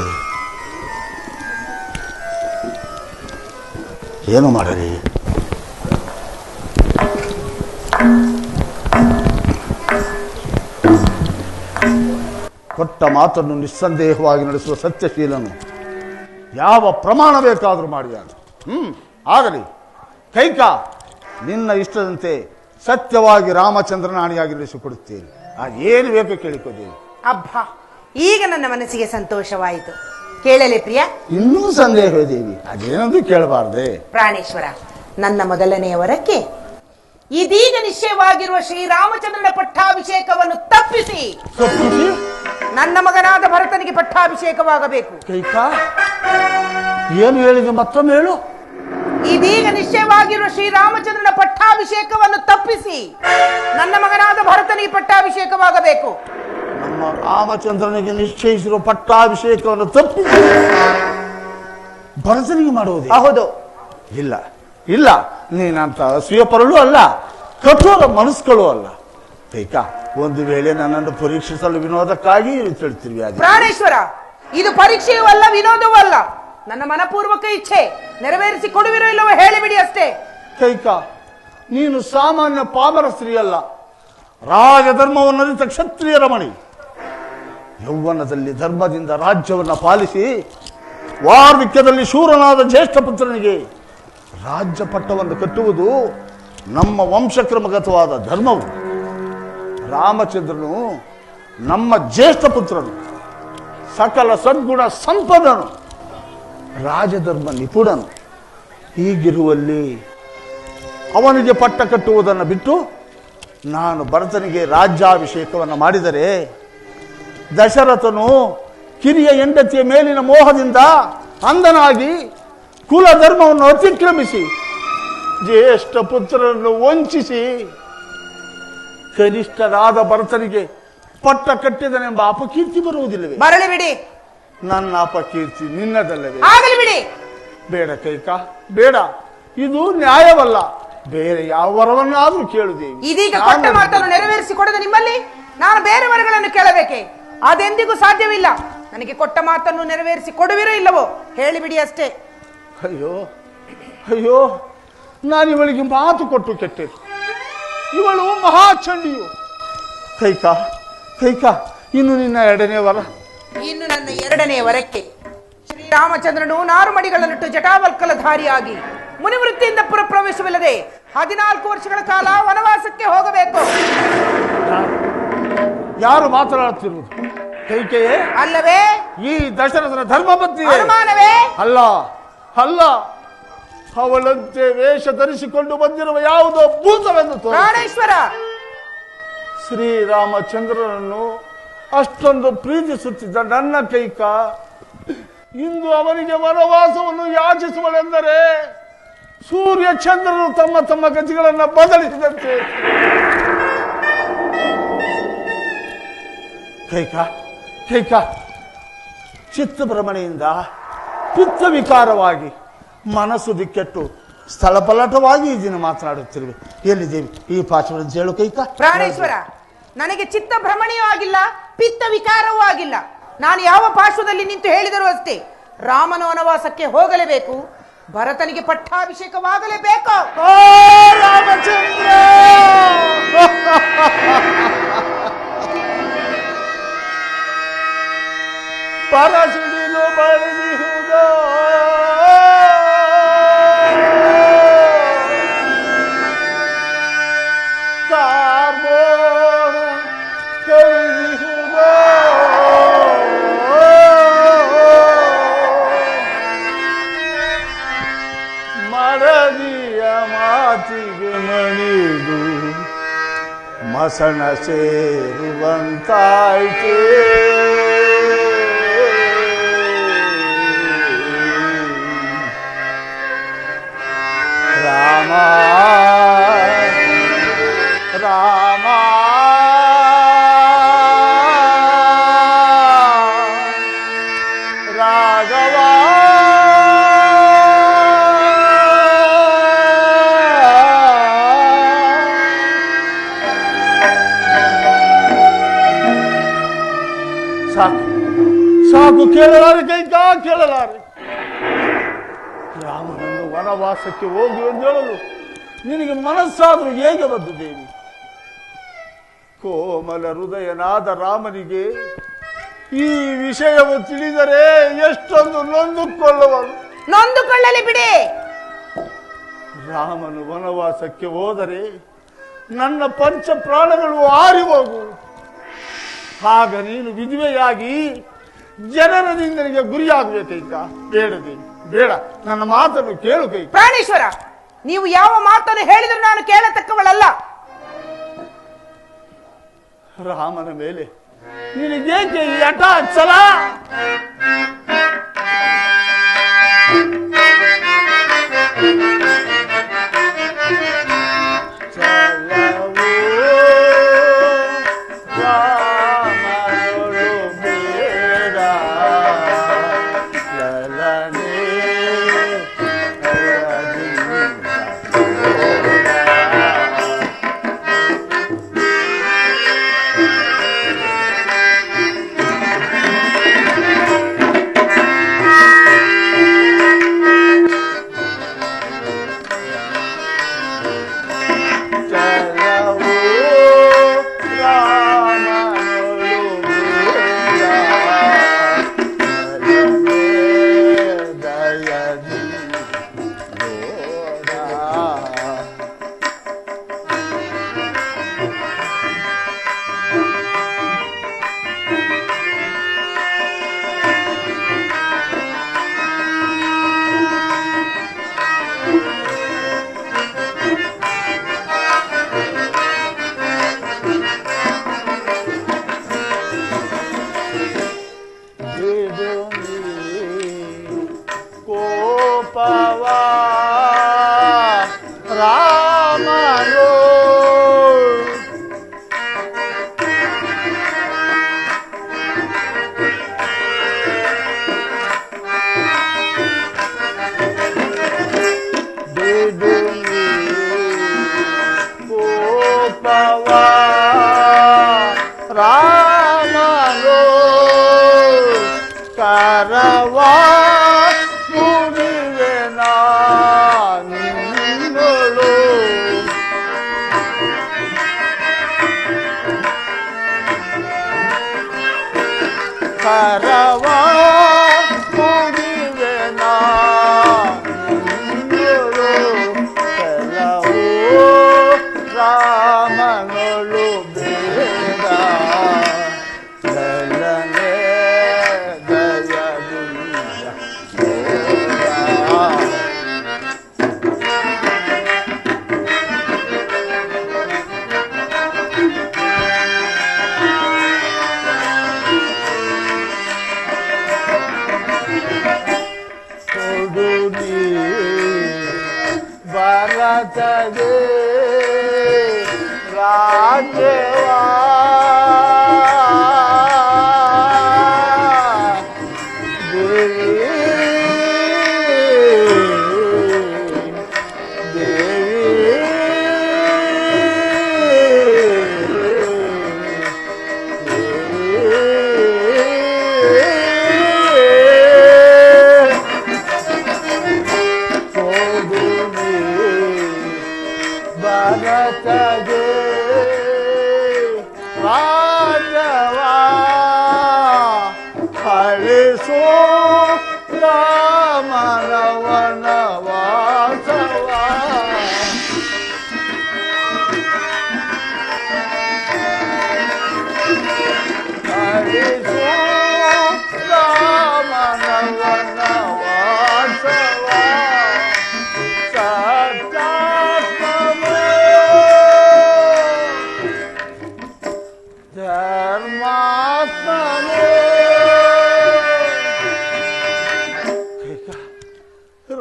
ಕೊಟ್ಟ ಮಾತನ್ನು ನಿಸ್ಸಂದೇಹವಾಗಿ ನಡೆಸುವ ಸತ್ಯಶೀಲನು ಯಾವ ಪ್ರಮಾಣ ಬೇಕಾದರೂ ಮಾಡಿದ. ಆಗಲಿ ಕೈಕ, ನಿನ್ನ ಇಷ್ಟದಂತೆ ಸತ್ಯವಾಗಿ ರಾಮಚಂದ್ರನ ಆಣೆಯಾಗಿ ನಡೆಸಿಕೊಡುತ್ತೇನೆ. ಏನು ಬೇಕು ಕೇಳಿಕೊದ್ದೇನೆ. ಅಬ್ಬಾ, ಈಗ ನನ್ನ ಮನಸ್ಸಿಗೆ ಸಂತೋಷವಾಯಿತು. ಕೇಳಲೆ ಪ್ರಿಯ? ಇನ್ನೂ ಸಂದೇಹವೇ ದೇವಿ, ಅದೇನಂದು ಕೇಳಬಾರ್ದೆ. ಪ್ರಾಣೇಶ್ವರ, ನನ್ನ ಮೊದಲನೆಯ ವರಕ್ಕೆ ಇದೀಗ ನಿಶ್ಚಯವಾಗಿರುವ ಶ್ರೀರಾಮಚಂದ್ರನ ಪಟ್ಟಾಭಿಷೇಕವನ್ನು ತಪ್ಪಿಸಿ ನನ್ನ ಮಗನಾದ ಭರತನಿಗೆ ಪಟ್ಟಾಭಿಷೇಕವಾಗಬೇಕು. ಕೈಕಾ, ಏನು ಹೇಳಿದೆ? ಮತ್ತೊಮ್ಮೆ ಹೇಳು. ಇದೀಗ ನಿಶ್ಚಯವಾಗಿರುವ ಶ್ರೀರಾಮಚಂದ್ರನ ಪಟ್ಟಾಭಿಷೇಕವನ್ನು ತಪ್ಪಿಸಿ ನನ್ನ ಮಗನಾದ ಭರತನಿಗೆ ಪಟ್ಟಾಭಿಷೇಕವಾಗಬೇಕು. ನಮ್ಮ ರಾಮಚಂದ್ರನಿಗೆ ನಿಶ್ಚಯಿಸಿರುವ ಪಟ್ಟಾಭಿಷೇಕವನ್ನು ತಪ್ಪಿಸಿ ಭರತನಿಗೆ ಮಾಡುವುದು? ಹೌದು. ಇಲ್ಲ ಇಲ್ಲ, ನೀನಂತ ಅಸೂಯಪರಳು ಅಲ್ಲ, ಕಠೋರ ಮನಸ್ಸುಗಳು ಅಲ್ಲ. ಕೈಕಾ, ಒಂದು ವೇಳೆ ನನ್ನನ್ನು ಪರೀಕ್ಷಿಸಲು ವಿನೋದಕ್ಕಾಗಿ ತಿಳ್ತಿರ್ವಿ. ಪ್ರಾಣೇಶ್ವರ, ಇದು ಪರೀಕ್ಷೆಯೂ ಅಲ್ಲ, ವಿನೋದವೂ ಅಲ್ಲ. ನನ್ನ ಮನಪೂರ್ವಕ ಇಚ್ಛೆ ನೆರವೇರಿಸಿ ಕೊಡುವಿರೋ ಇಲ್ಲವೋ ಹೇಳಿಬಿಡಿ ಅಷ್ಟೇ. ಕೈಕಾ, ನೀನು ಸಾಮಾನ್ಯ ಪಾಮರ ಸ್ತ್ರೀ ಅಲ್ಲ, ರಾಜಧರ್ಮವನ್ನರಿತ ಕ್ಷತ್ರಿಯ ರಮಣಿ. ಯೌವನದಲ್ಲಿ ಧರ್ಮದಿಂದ ರಾಜ್ಯವನ್ನು ಪಾಲಿಸಿ ವಾರ್ಧಿಕ್ಯದಲ್ಲಿ ಶೂರನಾದ ಜ್ಯೇಷ್ಠ ಪುತ್ರನಿಗೆ ರಾಜ್ಯ ಪಟ್ಟವನ್ನು ಕಟ್ಟುವುದು ನಮ್ಮ ವಂಶಕ್ರಮಗತವಾದ ಧರ್ಮವು. ರಾಮಚಂದ್ರನು ನಮ್ಮ ಜ್ಯೇಷ್ಠ ಪುತ್ರನು, ಸಕಲ ಸದ್ಗುಣ ಸಂಪನ್ನನು, ರಾಜಧರ್ಮ ನಿಪುಣನು. ಹೀಗಿರುವಲ್ಲಿ ಅವನಿಗೆ ಪಟ್ಟ ಕಟ್ಟುವುದನ್ನು ಬಿಟ್ಟು ನಾನು ಭರತನಿಗೆ ರಾಜ್ಯಾಭಿಷೇಕವನ್ನು ಮಾಡಿದರೆ ದಶರಥನು ಕಿರಿಯ ಹೆಂಡತಿಯ ಮೇಲಿನ ಮೋಹದಿಂದ ಅಂಧನಾಗಿ ಕುಲ ಧರ್ಮವನ್ನು ಅತಿಕ್ರಮಿಸಿ ಜ್ಯೇಷ್ಠ ಪುತ್ರರನ್ನು ವಂಚಿಸಿ ಕನಿಷ್ಠರಾದ ಭರತನಿಗೆ ಪಟ್ಟ ಕಟ್ಟಿದನೆಂಬ ಅಪಕೀರ್ತಿ ಬರುವುದಿಲ್ಲವೇ? ಬರಲಿ ಬಿಡಿ. ನನ್ನ ಅಪಕೀರ್ತಿ ನಿನ್ನದಲ್ಲವೇ? ಆಗಲಿ ಬಿಡಿ. ಬೇಡ ಕೈಕಾ, ಬೇಡ. ಇದು ನ್ಯಾಯವಲ್ಲ. ಬೇರೆ ಯಾವ ವರವನ್ನಾದ್ರೂ ಕೇಳುದೇವಿ. ಇದೀಗ ಕೊಟ್ಟ ಮಾತನ್ನು ನೆರವೇರಿಸಿಕೊಡದ ನಿಮ್ಮಲ್ಲಿ ನಾನು ಬೇರೆ ವರಗಳನ್ನು ಕೇಳಬೇಕೆ? ಅದೆಂದಿಗೂ ಸಾಧ್ಯವಿಲ್ಲ. ನನಗೆ ಕೊಟ್ಟ ಮಾತನ್ನು ನೆರವೇರಿಸಿ ಕೊಡುವಿರೋ ಇಲ್ಲವೋ ಹೇಳಿಬಿಡಿ ಅಷ್ಟೇ. ಅಯ್ಯೋ ಅಯ್ಯೋ, ನಾನು ಇವಳಿಗೆ ಮಾತು ಕೊಟ್ಟು ಕೆಟ್ಟೆ. ಇವಳು ಮಹಾಚಂಡಿಯು. ಕೈಕಾ ಕೈಕಾ, ಇನ್ನು ನಿನ್ನ ಎರಡನೇ ವರ. ಇನ್ನು ನನ್ನ ಎರಡನೇ ವರಕ್ಕೆ ಶ್ರೀರಾಮಚಂದ್ರನು ನಾರುಮಡಿಗಳನ್ನಿಟ್ಟು ಜಟಾವಲ್ಕಲಧಾರಿಯಾಗಿ ಮುನಿವೃತ್ತಿಯಿಂದ ಪುರಪ್ರವೇಶವಿಲ್ಲದೆ 14 ವರ್ಷಗಳ ಕಾಲ ವನವಾಸಕ್ಕೆ ಹೋಗಬೇಕು. ಯಾರು ಮಾತನಾಡುತ್ತಿರುವುದು? ಕೈಕೆಯೇ ಅಲ್ಲವೇ? ಈ ದಶರಥನ ಧರ್ಮಪತ್ನಿ ಅನುಮಾನವೇ? ಅಲ್ಲ ಅಲ್ಲ, ಅವಳಂತೆ ವೇಷ ಧರಿಸಿಕೊಂಡು ಬಂದಿರುವ ಯಾವುದೋ ಭೂತವೆಂದು ಪ್ರಾಣೇಶ್ವರ, ಶ್ರೀರಾಮಚಂದ್ರನನ್ನು ಅಷ್ಟೊಂದು ಪ್ರೀತಿಸುತ್ತಿದ್ದ ನನ್ನ ಕೈಕಾ ಇಂದು ಅವನಿಗೆ ವನವಾಸವನ್ನು ಯಾಚಿಸುವಳೆಂದರೆ ಸೂರ್ಯ ಚಂದ್ರನು ತಮ್ಮ ತಮ್ಮ ಗತಿಗಳನ್ನು ಬದಲಿಸಿದಂತೆ. ಕೈಕಾ ಕೈಕಾ, ಚಿತ್ತಭ್ರಮಣೆಯಿಂದ ಪಿತ್ತ ವಿಕಾರವಾಗಿ ಮನಸ್ಸು ದಿಕ್ಕೆಟ್ಟು ಸ್ಥಳಪಲ್ಲಟವಾಗಿ ಈ ದಿನ ಮಾತನಾಡುತ್ತಿರುವೆ. ಎಲ್ಲಿದ್ದೇವೆ ಈ ಪಾಠವನ್ನು ಹೇಳು ಕೈಕಾ. ಪ್ರಾಣೇಶ್ವರ, ನನಗೆ ಚಿತ್ತ ಭ್ರಮಣೆಯೂ ಆಗಿಲ್ಲ, ಪಿತ್ತ ವಿಕಾರವೂ ಆಗಿಲ್ಲ. ನಾನು ಯಾವ ಪಾರ್ಶ್ವದಲ್ಲಿ ನಿಂತು ಹೇಳಿದರೂ ಅಷ್ಟೇ, ರಾಮನ ವನವಾಸಕ್ಕೆ ಹೋಗಲೇಬೇಕು, ಭರತನಿಗೆ ಪಟ್ಟಾಭಿಷೇಕವಾಗಲೇಬೇಕು. ರಾಮಚಂದ್ರ ಪರಸಿಡಿಲು ಬಳಿದಿಹುದ ತಾರ್ಬೋಣ ಕವಿದಿಹುದ ಮರದಿಯ ಮಾತಿಗೆ ಮಣಿದು ಮಸಣ ಸೇರುವಂತಾಯ್ತೇ. ರಾಮ ರಾಮ ರಾಘವ ಸಾಕು ಸಾಕು, ಕೇಳಲಾರೆ ಕೈಕಾ, ಕೇಳಲಾರೆ. ರಾಮನನ್ನು ವನವಾಸಕ್ಕೆ ಹೋಗು ಎಂದು ಹೇಳಲು ನಿನಗೆ ಮನಸ್ಸಾದರೂ ಹೇಗೆ ಬಂದು ದೇವಿ? ಕೋಮಲ ಹೃದಯನಾದ ರಾಮನಿಗೆ ಈ ವಿಷಯವು ತಿಳಿದರೆ ಎಷ್ಟೊಂದು ನೊಂದುಕೊಳ್ಳುವನು. ನೊಂದುಕೊಳ್ಳಲಿ ಬಿಡಿ. ರಾಮನು ವನವಾಸಕ್ಕೆ ಹೋದರೆ ನನ್ನ ಪಂಚ ಪ್ರಾಣಗಳು ಆರಿ ಹೋಗು. ಆಗ ನೀನು ವಿಧವೆಯಾಗಿ ಜನರ ನಿಂದನೆಗೆ ಗುರಿಯಾಗಬೇಕೈಕ. ಬೇಡ, ನನ್ನ ಮಾತನ್ನು ಕೇಳು ಕೈಕ. ಪ್ರಾಣೇಶ್ವರ, ನೀವು ಯಾವ ಮಾತನ್ನು ಹೇಳಿದ್ರು ನಾನು ಕೇಳತಕ್ಕವಳಲ್ಲ. ರಾಮನ ಮೇಲೆ ನಿನಗೇಕೆ ಈ ಹಠ ಛಲ?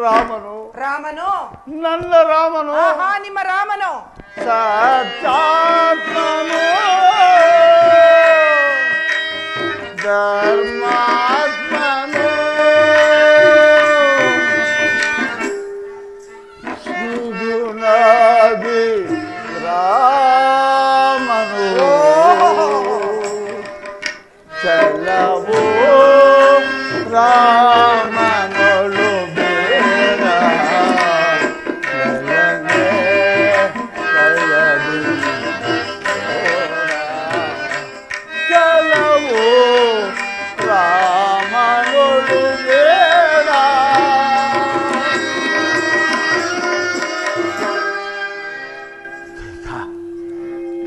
ರಾಮನು, ನನ್ನ ರಾಮನು, ನಿಮ್ಮ ರಾಮನು ಸತ್ಯಾತ್ಮನು, ಧರ್ಮಾತ್ಮನು, ಸುಗುಣಾದಿ ರಾಮನು, ಚಲವೋ ರಾಮನೊಳು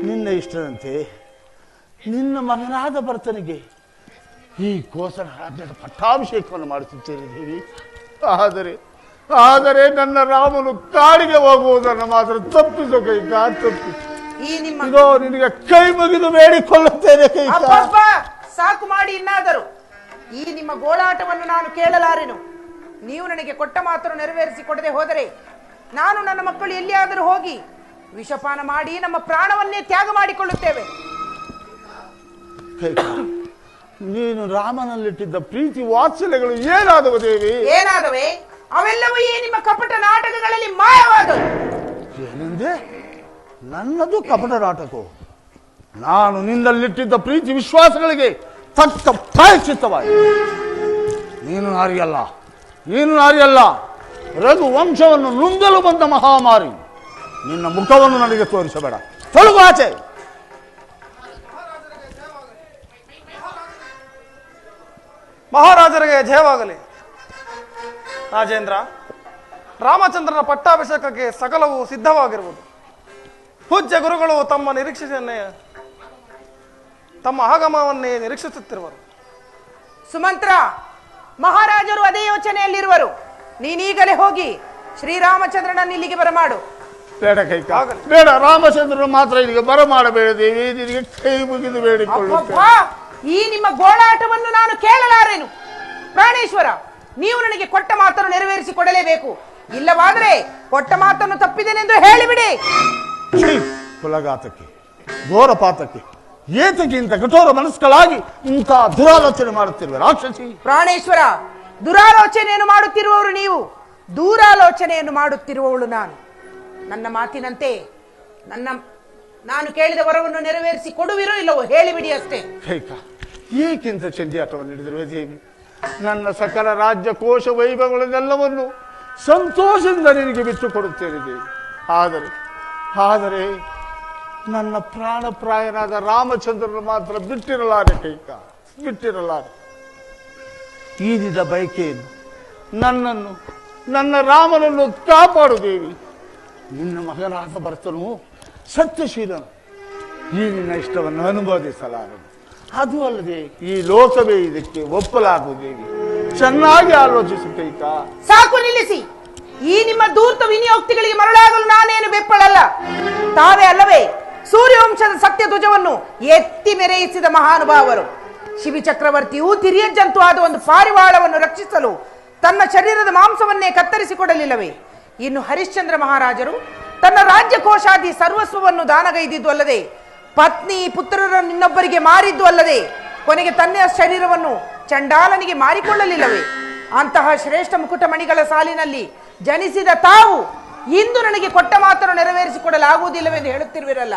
ನಿನ್ನ ಇಷ್ಟದಂತೆ ನಿನ್ನ ಮಗನಾದ ಭರತನಿಗೆ ಈ ಕೋಸಲ ರಾಜ್ಯದ ಪಟ್ಟಾಭಿಷೇಕವನ್ನು ಮಾಡುತ್ತಿದ್ದೇನೆ ದೇವಿ. ಆದರೆ ನನ್ನ ರಾಮನು ಕಾಡಿಗೆ ಹೋಗುವುದನ್ನು ಮಾತ್ರ ತಪ್ಪಿಸೋ ಕೈಕಾ, ತಪ್ಪಿಸು. ಇದೋ ನಿನಗೆ ಕೈ ಮುಗಿದು ಬೇಡಿಕೊಳ್ಳುತ್ತೇನೆ ಕೈಕಾ. ಅಬ್ಬಬ್ಬ, ಸಾಕು ಮಾಡಿ ಇನ್ನಾದರೂ. ಈ ನಿಮ್ಮ ಗೋಳಾಟವನ್ನು ನಾನು ಕೇಳಲಾರೆನು. ನೀವು ನನಗೆ ಕೊಟ್ಟ ಮಾತನ್ನು ನೆರವೇರಿಸಿಕೊಡದೆ ಹೋದರೆ ನಾನು ನನ್ನ ಮಕ್ಕಳು ಎಲ್ಲಿಯಾದರೂ ಹೋಗಿ ವಿಷಪಾನ ಮಾಡಿ ನಮ್ಮ ಪ್ರಾಣವನ್ನೇ ತ್ಯಾಗ ಮಾಡಿಕೊಳ್ಳುತ್ತೇವೆ. ನೀನು ರಾಮನಲ್ಲಿಟ್ಟಿದ್ದ ಪ್ರೀತಿ ವಾತ್ಸಲ್ಯಗಳು ಏನಾದವು ದೇವಿ? ಏನಾದವೆ? ಅವೆಲ್ಲವೂ ಈ ನಿಮ್ಮ ಕಪಟ ನಾಟಕಗಳಲ್ಲಿ ಮಾಯವಾದವು. ಏನೆಂದೆ? ನನ್ನದು ಕಪಟ ನಾಟಕ? ನಾನು ನಿನ್ನಲ್ಲಿಟ್ಟಿದ್ದ ಪ್ರೀತಿ ವಿಶ್ವಾಸಗಳಿಗೆ ತಕ್ಕ ಪ್ರಾಯಶ್ಚಿತ್ತವಾಗಿ. ನೀನು ನಾರಿಯಲ್ಲ, ರಘುವಂಶವನ್ನು ನುಂಗಲು ಬಂದ ಮಹಾಮಾರಿ. ನಿನ್ನ ಮುಖವನ್ನು ನನಗೆ ತೋರಿಸಬೇಡ, ತೊಲಗು ಆಚೆ. ಮಹಾರಾಜರಿಗೆ ಜಯವಾಗಲಿ. ರಾಜೇಂದ್ರ, ರಾಮಚಂದ್ರನ ಪಟ್ಟಾಭಿಷೇಕಕ್ಕೆ ಸಕಲವು ಸಿದ್ಧವಾಗಿರುವುದು. ಪೂಜ್ಯ ಗುರುಗಳು ತಮ್ಮ ಆಗಮವನ್ನೇ ನಿರೀಕ್ಷಿಸುತ್ತಿರುವರು. ಸುಮಂತ್ರ, ಮಹಾರಾಜರು ಅದೇ ಯೋಚನೆಯಲ್ಲಿರುವರು. ನೀನೀಗಲೇ ಹೋಗಿ ಶ್ರೀರಾಮಚಂದ್ರನನ್ನು ಇಲ್ಲಿಗೆ ಬರಮಾಡು. ಬೇಡ ಕೈಕ, ಬೇಡ. ರಾಮಚಂದ್ರನು ಮಾತ್ರ ಇಲ್ಲಿಗೆ ಬರಮಾಡಬೇಡ ದೇವಿ, ನಿನಗೆ ಕೈ ಮುಗಿದು ಬೇಡಿಕೊಳ್ಳುತ್ತೇನೆ. ಈ ನಿಮ್ಮ ಗೋಳಾಟವನ್ನು ನಾನು ಕೇಳಲಾರೆನು. ಪ್ರಾಣೇಶ್ವರ, ನೀವು ನನಗೆ ಕೊಟ್ಟ ಮಾತನ್ನು ನೆರವೇರಿಸಿಕೊಡಲೇಬೇಕು. ಇಲ್ಲವಾದರೆ ಕೊಟ್ಟ ಮಾತನ್ನು ತಪ್ಪಿದೆನೆಂದು ಹೇಳಿಬಿಡಿ. ಕುಲಘಾತಕ್ಕೆ, ಘೋರಪಾತಕ್ಕೆ ಏತಕ್ಕಿಂತ ಕಠೋರ ಮನಸ್ಕಳಾಗಿ ಇಂಥ ದುರಾಲೋಚನೆ ಮಾಡುತ್ತಿರುವ ರಾಕ್ಷಸಿ. ಪ್ರಾಣೇಶ್ವರ, ದುರಾಲೋಚನೆಯನ್ನು ಮಾಡುತ್ತಿರುವವರು ನೀವು, ದೂರಾಲೋಚನೆಯನ್ನು ಮಾಡುತ್ತಿರುವವಳು ನಾನು. ನನ್ನ ಮಾತಿನಂತೆ ನಾನು ಕೇಳಿದ ವರವನ್ನು ನೆರವೇರಿಸಿ ಕೊಡುವಿರೋ ಇಲ್ಲವೋ ಹೇಳಿಬಿಡಿ ಅಷ್ಟೇ. ಏಕೆಂತ ಚಂಡಿಯಾಟವನ್ನು ಹಿಡಿದಿರುವ ದೇವಿ? ನನ್ನ ಸಕಲ ರಾಜ್ಯ ಕೋಶ ವೈಭವಗಳನ್ನೆಲ್ಲವನ್ನು ಸಂತೋಷದಿಂದ ನಿನಗೆ ಬಿಟ್ಟು ಕೊಡುತ್ತೇನೆ ದೇವಿ. ಆದರೆ ನನ್ನ ಪ್ರಾಣಪ್ರಾಯನಾದ ರಾಮಚಂದ್ರನು ಮಾತ್ರ ಬಿಟ್ಟಿರಲಾರೆ ಕೈಕ, ಬಿಟ್ಟಿರಲಾರೆ. ಈದಿದ ಬಯಕೆಯನ್ನು, ನನ್ನನ್ನು, ನನ್ನ ರಾಮನನ್ನು ಕಾಪಾಡು ದೇವಿ. ನಿನ್ನ ಮಗನಾದ ಭರತನು ಸತ್ಯಶೀಲನು, ಈ ನಿನ್ನ ಇಷ್ಟವನ್ನು ಅನುಮೋದಿಸಲಾರದು. ಅದು ಅಲ್ಲದೆ ಈ ಲೋಕವೇ ಇದಕ್ಕೆ ಒಪ್ಪಲಾರದು ದೇವಿ. ಚೆನ್ನಾಗಿ ಆಲೋಚಿಸು ಕೈಕ. ಸಾಕು, ನಿಲ್ಲಿಸಿ. ಈ ನಿಮ್ಮ ಧೂರ್ತ ವಿನಿಯೋಕ್ತಿಗಳಿಗೆ ಮರಳಾಗಲು ನಾನೇನು ಬೆಪ್ಪಳಲ್ಲ. ತಾವೇ ಅಲ್ಲವೇ ಸೂರ್ಯವಂಶದ ಸತ್ಯ ಧ್ವಜವನ್ನು ಎತ್ತಿ ಮೆರೆಯಿಸಿದ ಮಹಾನುಭಾವರು. ಶಿವಿ ಚಕ್ರವರ್ತಿಯು ತಿರಿಯ ಜಂತು ಆದ ಒಂದು ಪಾರಿವಾಳವನ್ನು ರಕ್ಷಿಸಲು ತನ್ನ ಶರೀರದ ಮಾಂಸವನ್ನೇ ಕತ್ತರಿಸಿಕೊಡಲಿಲ್ಲವೇ? ಇನ್ನು ಹರಿಶ್ಚಂದ್ರ ಮಹಾರಾಜರು ತನ್ನ ರಾಜ್ಯ ಕೋಶಾದಿ ಸರ್ವಸ್ವವನ್ನು ದಾನಗೈದಿದ್ದು ಅಲ್ಲದೆ, ಪತ್ನಿ ಪುತ್ರರನ್ನು ಇನ್ನೊಬ್ಬರಿಗೆ ಮಾರಿದ್ದು ಅಲ್ಲದೆ, ಕೊನೆಗೆ ತನ್ನ ಶರೀರವನ್ನು ಚಂಡಾಲನಿಗೆ ಮಾರಿಕೊಳ್ಳಲಿಲ್ಲವೇ? ಅಂತಹ ಶ್ರೇಷ್ಠ ಮುಕುಟಮಣಿಗಳ ಸಾಲಿನಲ್ಲಿ ಜನಿಸಿದ ತಾವು ಇಂದು ನನಗೆ ಕೊಟ್ಟ ಮಾತನ್ನು ನೆರವೇರಿಸಿಕೊಡಲಾಗುವುದಿಲ್ಲವೆಂದು ಹೇಳುತ್ತಿರುವಿರಲ್ಲ.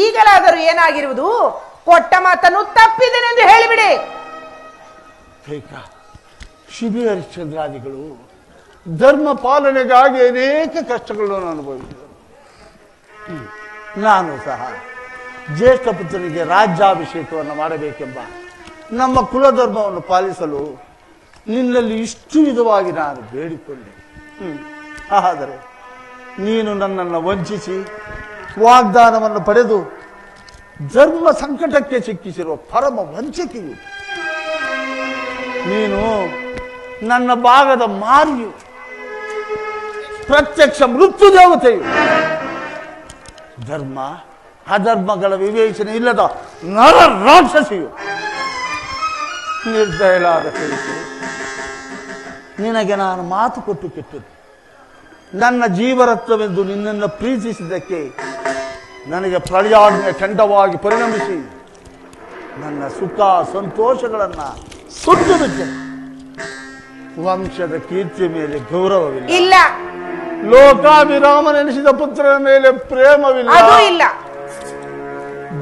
ಈಗಲಾದರೂ ಏನಾಗಿರುವುದು? ಕೊಟ್ಟ ಮಾತನ್ನು ತಪ್ಪಿದೆನೆಂದು ಹೇಳಿಬಿಡಿ. ಶಿಬಿ ಹರಿಶ್ಚಂದ್ರಾದಿಗಳು ಧರ್ಮ ಪಾಲನೆಗಾಗಿ ಅನೇಕ ಕಷ್ಟಗಳನ್ನು ಅನುಭವಿಸಿದರು. ನಾನು ಸಹ ಜ್ಯೇಷ್ಠ ಪುತ್ರನಿಗೆ ರಾಜ್ಯಾಭಿಷೇಕವನ್ನು ಮಾಡಬೇಕೆಂಬ ನಮ್ಮ ಕುಲಧರ್ಮವನ್ನು ಪಾಲಿಸಲು ನಿನ್ನಲ್ಲಿ ಇಷ್ಟು ವಿಧವಾಗಿ ನಾನು ಬೇಡಿಕೊಂಡೆ. ಆದರೆ ನೀನು ನನ್ನನ್ನು ವಂಚಿಸಿ ವಾಗ್ದಾನವನ್ನು ಪಡೆದು ಧರ್ಮ ಸಂಕಟಕ್ಕೆ ಸಿಕ್ಕಿಸಿರುವ ಪರಮ ವಂಚಕಿಯು ನೀನು. ನನ್ನ ಭಾಗದ ಮಾರಿಯು, ಪ್ರತ್ಯಕ್ಷ ಮೃತ್ಯು ದೇವತೆಯು, ಧರ್ಮ ಅಧರ್ಮಗಳ ವಿವೇಚನೆ ಇಲ್ಲದ ನರ ರಾಕ್ಷಸಿಯು, ನಿರ್ದಯಲಾದ ಕೈಕೆ. ನಿನಗೆ ನಾನು ಮಾತು ಕೊಟ್ಟು ಕೆಟ್ಟದ್ದು. ನನ್ನ ಜೀವರತ್ವವೆಂದು ನಿನ್ನನ್ನು ಪ್ರೀತಿಸಿದ್ದಕ್ಕೆ ನನಗೆ ಪ್ರಳಯಾಜ್ಞೆ ಖಂಡವಾಗಿ ಪರಿಣಮಿಸಿ ನನ್ನ ಸುಖ ಸಂತೋಷಗಳನ್ನು ಸುಟ್ಟು ಬಿಟ್ಟೆ. ವಂಶದ ಕೀರ್ತಿಯ ಮೇಲೆ ಗೌರವವಿಲ್ಲ, ಇಲ್ಲ. ಲೋಕಾಭಿರಾಮನೆನಿಸಿದ ಪುತ್ರನ ಮೇಲೆ ಪ್ರೇಮವಿಲ್ಲ, ಇಲ್ಲ.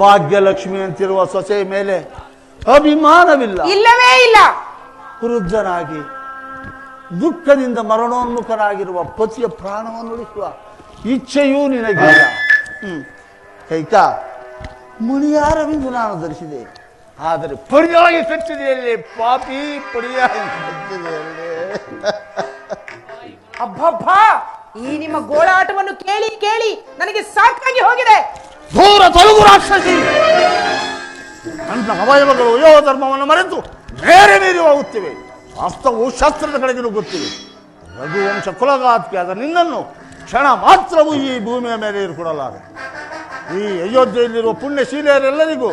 ಭಾಗ್ಯಲಕ್ಷ್ಮಿ ಅಂತಿರುವ ಸೊಸೆಯ ಮೇಲೆ ಅಭಿಮಾನವಿಲ್ಲ, ಇಲ್ಲವೇ ಇಲ್ಲ. ವೃದ್ಧನಾಗಿ ದುಃಖದಿಂದ ಮರಣೋನ್ಮುಖನಾಗಿರುವ ಪತಿಯ ಪ್ರಾಣವನ್ನು ಉಳಿಸುವ ಇಚ್ಛೆಯೂ ನಿನಗಿಲ್ಲ. ಕೈಕ, ಮುನಿಯಾರವೆಂದು ನಾನು ಧರಿಸಿದೆ, ಆದರೆ ಪಡಿಯಾಗಿ ಕಟ್ಟಿದೆಯಲ್ಲೇ ಪಾಪಿ, ಪಡಿಯಾಗಿ ಕಟ್ಟಿದೆಯಲ್ಲೇ. ಅಬ್ಬಬ್ಬಾ, ಈ ನಿಮ್ಮ ಗೋಳಾಟವನ್ನು ಕೇಳಿ ಕೇಳಿ ನನಗೆ ಸಾಕಾಗಿ ಹೋಗಿದೆ. ದೂರ ತೊಲಗು ರಾಕ್ಷಸಿ. ನನ್ನ ಅವಯವಗಳು ವಯೋ ಧರ್ಮವನ್ನು ಮರೆತು ಮೇರೆ ಮೀರಿ ಹೋಗುತ್ತಿವೆ. ವಾಸ್ತವವು ಶಾಸ್ತ್ರದ ಕಡೆಗೆ ನುಗ್ಗುತ್ತಿವೆ. ರಘುವಂಶ ಕುಲಘಾತಿಯಾದ ನಿನ್ನನ್ನು ಕ್ಷಣ ಮಾತ್ರವೂ ಈ ಭೂಮಿಯ ಮೇಲೆ ಇರುಕೊಡಲಾಗ. ಈ ಅಯೋಧ್ಯೆಯಲ್ಲಿರುವ ಪುಣ್ಯಶೀಲೆಯರೆಲ್ಲರಿಗೂ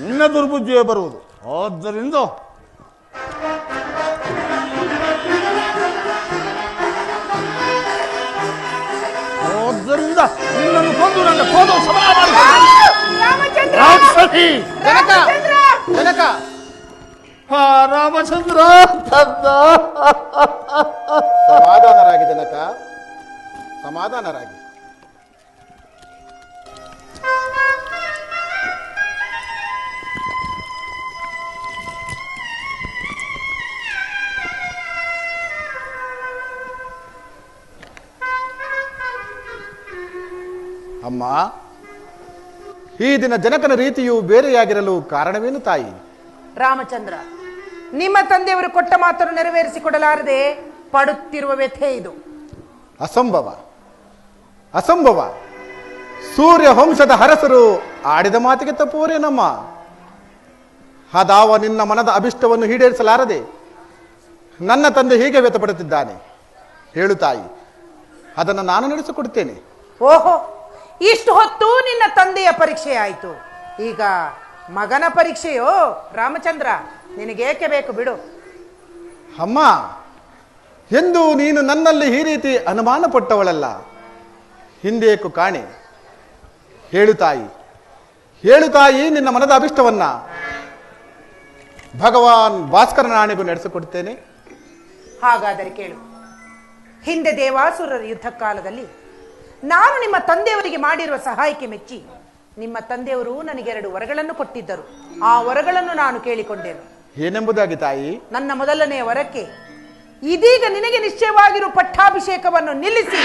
ನಿನ್ನ ದುರ್ಬುದ್ಧಿಯೇ ಬರುವುದು. ಆದ್ದರಿಂದ ನಿನ್ನನ್ನು ಕೊಂದು ನನ್ನ ಕೋದ ಸಮರ ಜನಕ ರಾಮಚಂದ್ರ ಸಮಾಧಾನರಾಗಿ ಜನಕ, ಸಮಾಧಾನರಾಗಿ. ಅಮ್ಮ, ಈ ದಿನ ಜನಕನ ರೀತಿಯು ಬೇರೆಯಾಗಿರಲು ಕಾರಣವೇನು ತಾಯಿ? ರಾಮಚಂದ್ರ, ನಿಮ್ಮ ತಂದೆಯವರು ಕೊಟ್ಟ ಮಾತನ್ನು ನೆರವೇರಿಸಿಕೊಡಲಾರದೆ ಪಡುತ್ತಿರುವ ವ್ಯಥೆ ಇದು. ಅಸಂಭವ, ಅಸಂಭವ. ಸೂರ್ಯ ವಂಶದ ಹರಸರು ಆಡಿದ ಮಾತಿಗೆ ತಪ್ಪುವರೇನಮ್ಮ? ಅದಾವ ನಿನ್ನ ಮನದ ಅಭಿಷ್ಟವನ್ನು ಈಡೇರಿಸಲಾರದೆ ನನ್ನ ತಂದೆ ಹೀಗೆ ವ್ಯಥಪಡುತ್ತಿದ್ದಾನೆ. ಹೇಳು ತಾಯಿ, ಅದನ್ನು ನಾನು ನಡೆಸಿಕೊಡ್ತೇನೆ. ಓಹೋ, ಇಷ್ಟು ಹೊತ್ತು ನಿನ್ನ ತಂದೆಯ ಪರೀಕ್ಷೆ ಆಯಿತು, ಈಗ ಮಗನ ಪರೀಕ್ಷೆಯೋ? ರಾಮಚಂದ್ರ, ನಿನಗೇಕೆ ಬೇಕು ಬಿಡು. ಅಮ್ಮ, ಎಂದು ನೀನು ನನ್ನಲ್ಲಿ ಈ ರೀತಿ ಅನುಮಾನ ಪಟ್ಟವಳಲ್ಲ, ಹಿಂದೇಕು ಕಾಣೆ. ಹೇಳು ತಾಯಿ, ಹೇಳು ತಾಯಿ, ನಿನ್ನ ಮನದ ಅಭಿಷ್ಟವನ್ನ ಭಗವಾನ್ ಭಾಸ್ಕರನ ಆಣೆಗೂ ನಡೆಸಿಕೊಡ್ತೇನೆ. ಹಾಗಾದರೆ ಕೇಳು. ಹಿಂದೆ ದೇವಾಸುರರ ಯುದ್ಧ ಕಾಲದಲ್ಲಿ ನಾನು ನಿಮ್ಮ ತಂದೆಯವರಿಗೆ ಮಾಡಿರುವ ಸಹಾಯಕ್ಕೆ ಮೆಚ್ಚಿ ನಿಮ್ಮ ತಂದೆಯವರು ನನಗೆ 2 ವರಗಳನ್ನು ಕೊಟ್ಟಿದ್ದರು. ಆ ವರಗಳನ್ನು ನಾನು ಕೇಳಿಕೊಂಡೆನು. ಏನೆಂಬುದಾಗಿ ತಾಯಿ? ನನ್ನ ಮೊದಲನೆಯ ವರಕ್ಕೆ ಇದೀಗ ನಿನಗೆ ನಿಶ್ಚಯವಾಗಿರುವ ಪಟ್ಟಾಭಿಷೇಕವನ್ನು ನಿಲ್ಲಿಸಿ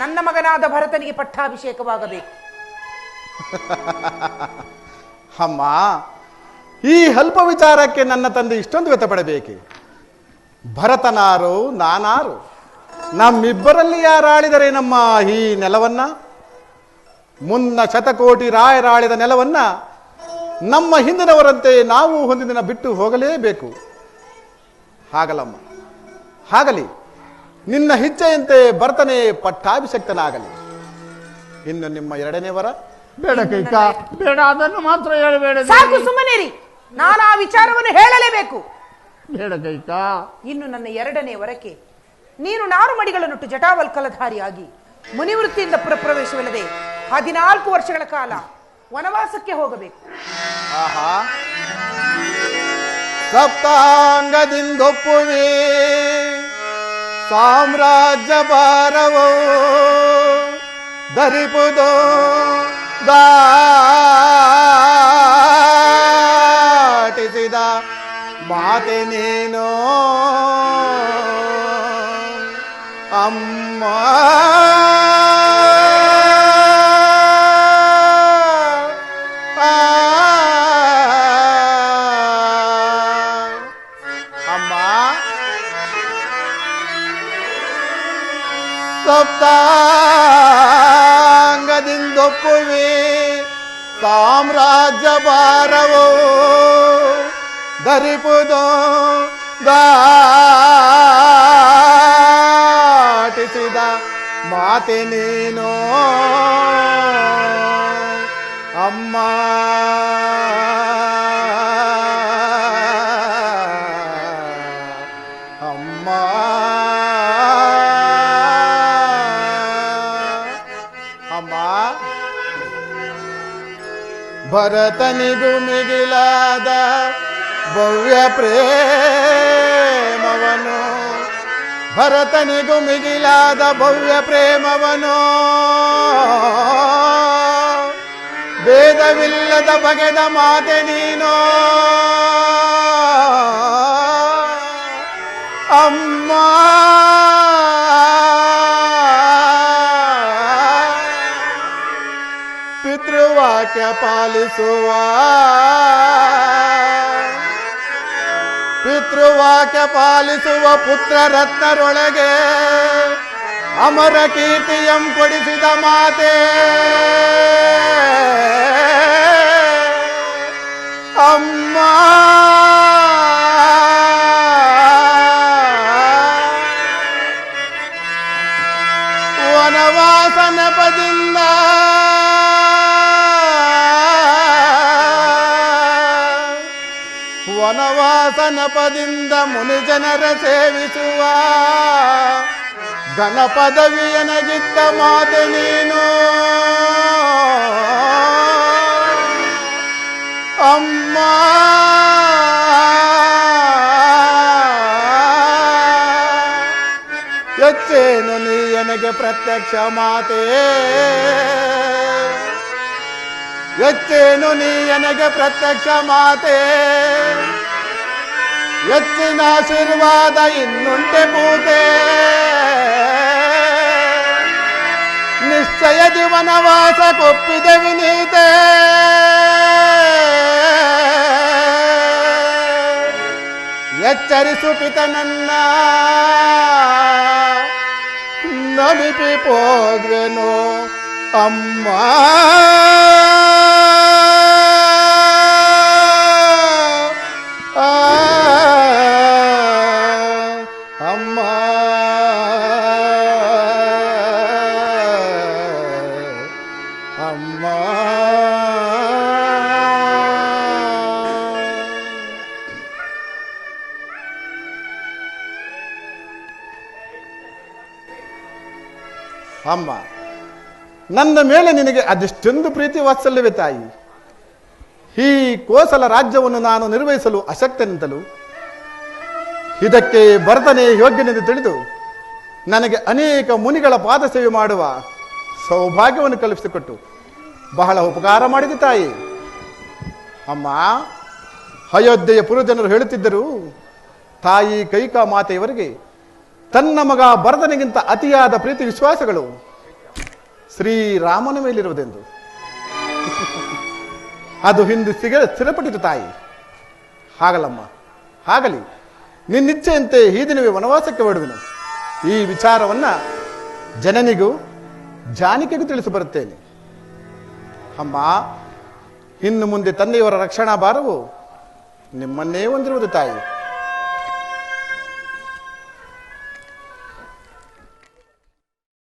ನನ್ನ ಮಗನಾದ ಭರತನಿಗೆ ಪಟ್ಟಾಭಿಷೇಕವಾಗಬೇಕು. ಅಮ್ಮ, ಈ ಅಲ್ಪ ವಿಚಾರಕ್ಕೆ ನನ್ನ ತಂದೆ ಇಷ್ಟೊಂದು ವ್ಯಥಪಡಬೇಕೆ? ಭರತನಾರು ನಾನಾರು? ನಮ್ಮಿಬ್ಬರಲ್ಲಿ ಯಾರಾಳಿದರೆ ನಮ್ಮ ಈ ನೆಲವನ್ನ? ಮುನ್ನ ಶತಕೋಟಿ ರಾಯರಾಳಿದ ನೆಲವನ್ನ ನಮ್ಮ ಹಿಂದಿನವರಂತೆ ನಾವು ಒಂದು ದಿನ ಬಿಟ್ಟು ಹೋಗಲೇಬೇಕು. ಹಾಗಲಮ್ಮ, ಹಾಗಲಿ. ನಿನ್ನ ಇಚ್ಛೆಯಂತೆ ಭರತನೇ ಪಟ್ಟಾಭಿಷಕ್ತನಾಗಲಿ. ಇನ್ನು ನಿಮ್ಮ 2ನೇ ವರ? ಬೇಡ ಕೈಕ, ಬೇಡ, ಅದನ್ನು ಮಾತ್ರ ಹೇಳಬೇಡ. ಸಾಕು, ಸುಮ್ಮನಿರಿ. ನಾನು ಆ ವಿಚಾರವನ್ನು ಹೇಳಲೇಬೇಕು. ಬೇಡ ಕೈಕ. ಇನ್ನು ನನ್ನ 2ನೇ ವರಕ್ಕೆ ನೀನು 4 ಮಡಿಗಳನ್ನುಟ್ಟು ಜಟಾವಲ್ಕಲಧಾರಿಯಾಗಿ ಮುನಿವೃತ್ತಿಯಿಂದ ಪುರಪ್ರವೇಶವಿಲ್ಲದೆ 14 ವರ್ಷಗಳ ಕಾಲ ವನವಾಸಕ್ಕೆ ಹೋಗಬೇಕು. ಆಹಾ, ಸಪ್ತಾಂಗದಿಂದೊಪ್ಪುವೆ ಸಾಮ್ರಾಜ್ಯ ಭಾರವೋ ಧರಿಪುದೋ ದಾಟಿಸಿದ ಮಾತೆ ನೀನು ಅಮ್ಮ. ಅಮ್ಮ, ಸಪ್ತಾಂಗದಿಂದೊಪ್ಪುವೆ ಸಾಮ್ರಾಜ್ಯ ಭಾರವೋ ಧರಿಪುದೋ ದಾಟಿಸಿದ ಮಾತೆ ನೀನು ಅಮ್ಮ. ಅಮ್ಮ, ಅಮ್ಮ. ಭರತನಿಗೂ ಮಿಗಿಲಾದ ಭವ್ಯ ಪ್ರೇಮವನು, ಭರತನಿಗೂ ಮಿಗಿಲಾದ ಭವ್ಯ ಪ್ರೇಮವನು, ಭೇದವಿಲ್ಲದ ಬಗೆದ ಮಾತೆ ನೀನು ಅಮ್ಮ. ಪಿತೃವಾಕ್ಯ ಪಾಲಿಸುವ, ಪಿತೃವಾಕ್ಯ ಪಾಲಿಸುವ ಪುತ್ರ ರತ್ನರೊಳಗೆ ಅಮರ ಕೀರ್ತಿಯಂ ಕೊಡಿಸಿದ ಮಾತೆ ಅಮ್ಮ. ವನವಾಸನ ಪದಿಂದ ವನವಾಸನ ಪದಿಂದ ಮುನಿಜನರ ಸೇವಿಸುವ ಘನ ಪದವಿಯನಗಿದ್ದ ಮಾತೆ ನೀನು ಅಮ್ಮ. ಎಚ್ಚೇನು ನೀ ನನಗೆ ಪ್ರತ್ಯಕ್ಷ ಮಾತೆ, ಎಚ್ಚೇನು ನೀ ನನಗೆ ಪ್ರತ್ಯಕ್ಷ ಮಾತೆ, ಹೆಚ್ಚಿನ ಆಶೀರ್ವಾದ ಇನ್ನುಂಟೆ ಪೂತೆ, ನಿಶ್ಚಯದಿ ವನವಾಸ ಕೊಪ್ಪಿದೆ ವಿನೀತೆ, ಎಚ್ಚರಿಸು ಪಿತನನ್ನ ನಮಿಪಿ ಹೋದ್ವೆನು ಅಮ್ಮ. ಅಮ್ಮ ಅಮ್ಮ ಅಮ್ಮ, ನನ್ನ ಮೇಲೆ ನಿನಗೆ ಅದೆಷ್ಟೊಂದು ಪ್ರೀತಿ ವಾತ್ಸಲ್ಯವೇ ತಾಯಿ. ಈ ಕೋಸಲ ರಾಜ್ಯವನ್ನು ನಾನು ನಿರ್ವಹಿಸಲು ಅಶಕ್ತನೆಂತಲೂ ಇದಕ್ಕೆ ಭರತನೇ ಯೋಗ್ಯನೆಂದು ತಿಳಿದು ನನಗೆ ಅನೇಕ ಮುನಿಗಳ ಪಾದ ಸೇವೆ ಮಾಡುವ ಸೌಭಾಗ್ಯವನ್ನು ಕಲ್ಪಿಸಿಕೊಟ್ಟು ಬಹಳ ಉಪಕಾರ ಮಾಡಿದೆ ತಾಯಿ. ಅಮ್ಮ, ಅಯೋಧ್ಯೆಯ ಪುರಜನರು ಹೇಳುತ್ತಿದ್ದರು, ತಾಯಿ ಕೈಕಾ ಮಾತೆಯವರಿಗೆ ತನ್ನ ಮಗ ಭರತನಿಗಿಂತ ಅತಿಯಾದ ಪ್ರೀತಿ ವಿಶ್ವಾಸಗಳು ಶ್ರೀರಾಮನ ಮೇಲಿರುವುದೆಂದು. ಅದು ಹಿಂದೆ ಸ್ಥಿರಪಟ್ಟಿತು ತಾಯಿ. ಹಾಗಲಮ್ಮ, ಹಾಗಲಿ, ನಿನ್ನಿಚ್ಛೆಯಂತೆ ಈ ದಿನವೇ ವನವಾಸಕ್ಕೆ ಹೊರಡುವೆನು. ಈ ವಿಚಾರವನ್ನ ಜನನಿಗೂ ಜಾನಕಿಗೂ ತಿಳಿಸಿ ಬರುತ್ತೇನೆ. ಅಮ್ಮ, ಇನ್ನು ಮುಂದೆ ತಂದೆಯವರ ರಕ್ಷಣಾ ಭಾರವು ನಿಮ್ಮನ್ನೇ ಹೊಂದಿರುವುದು ತಾಯಿ.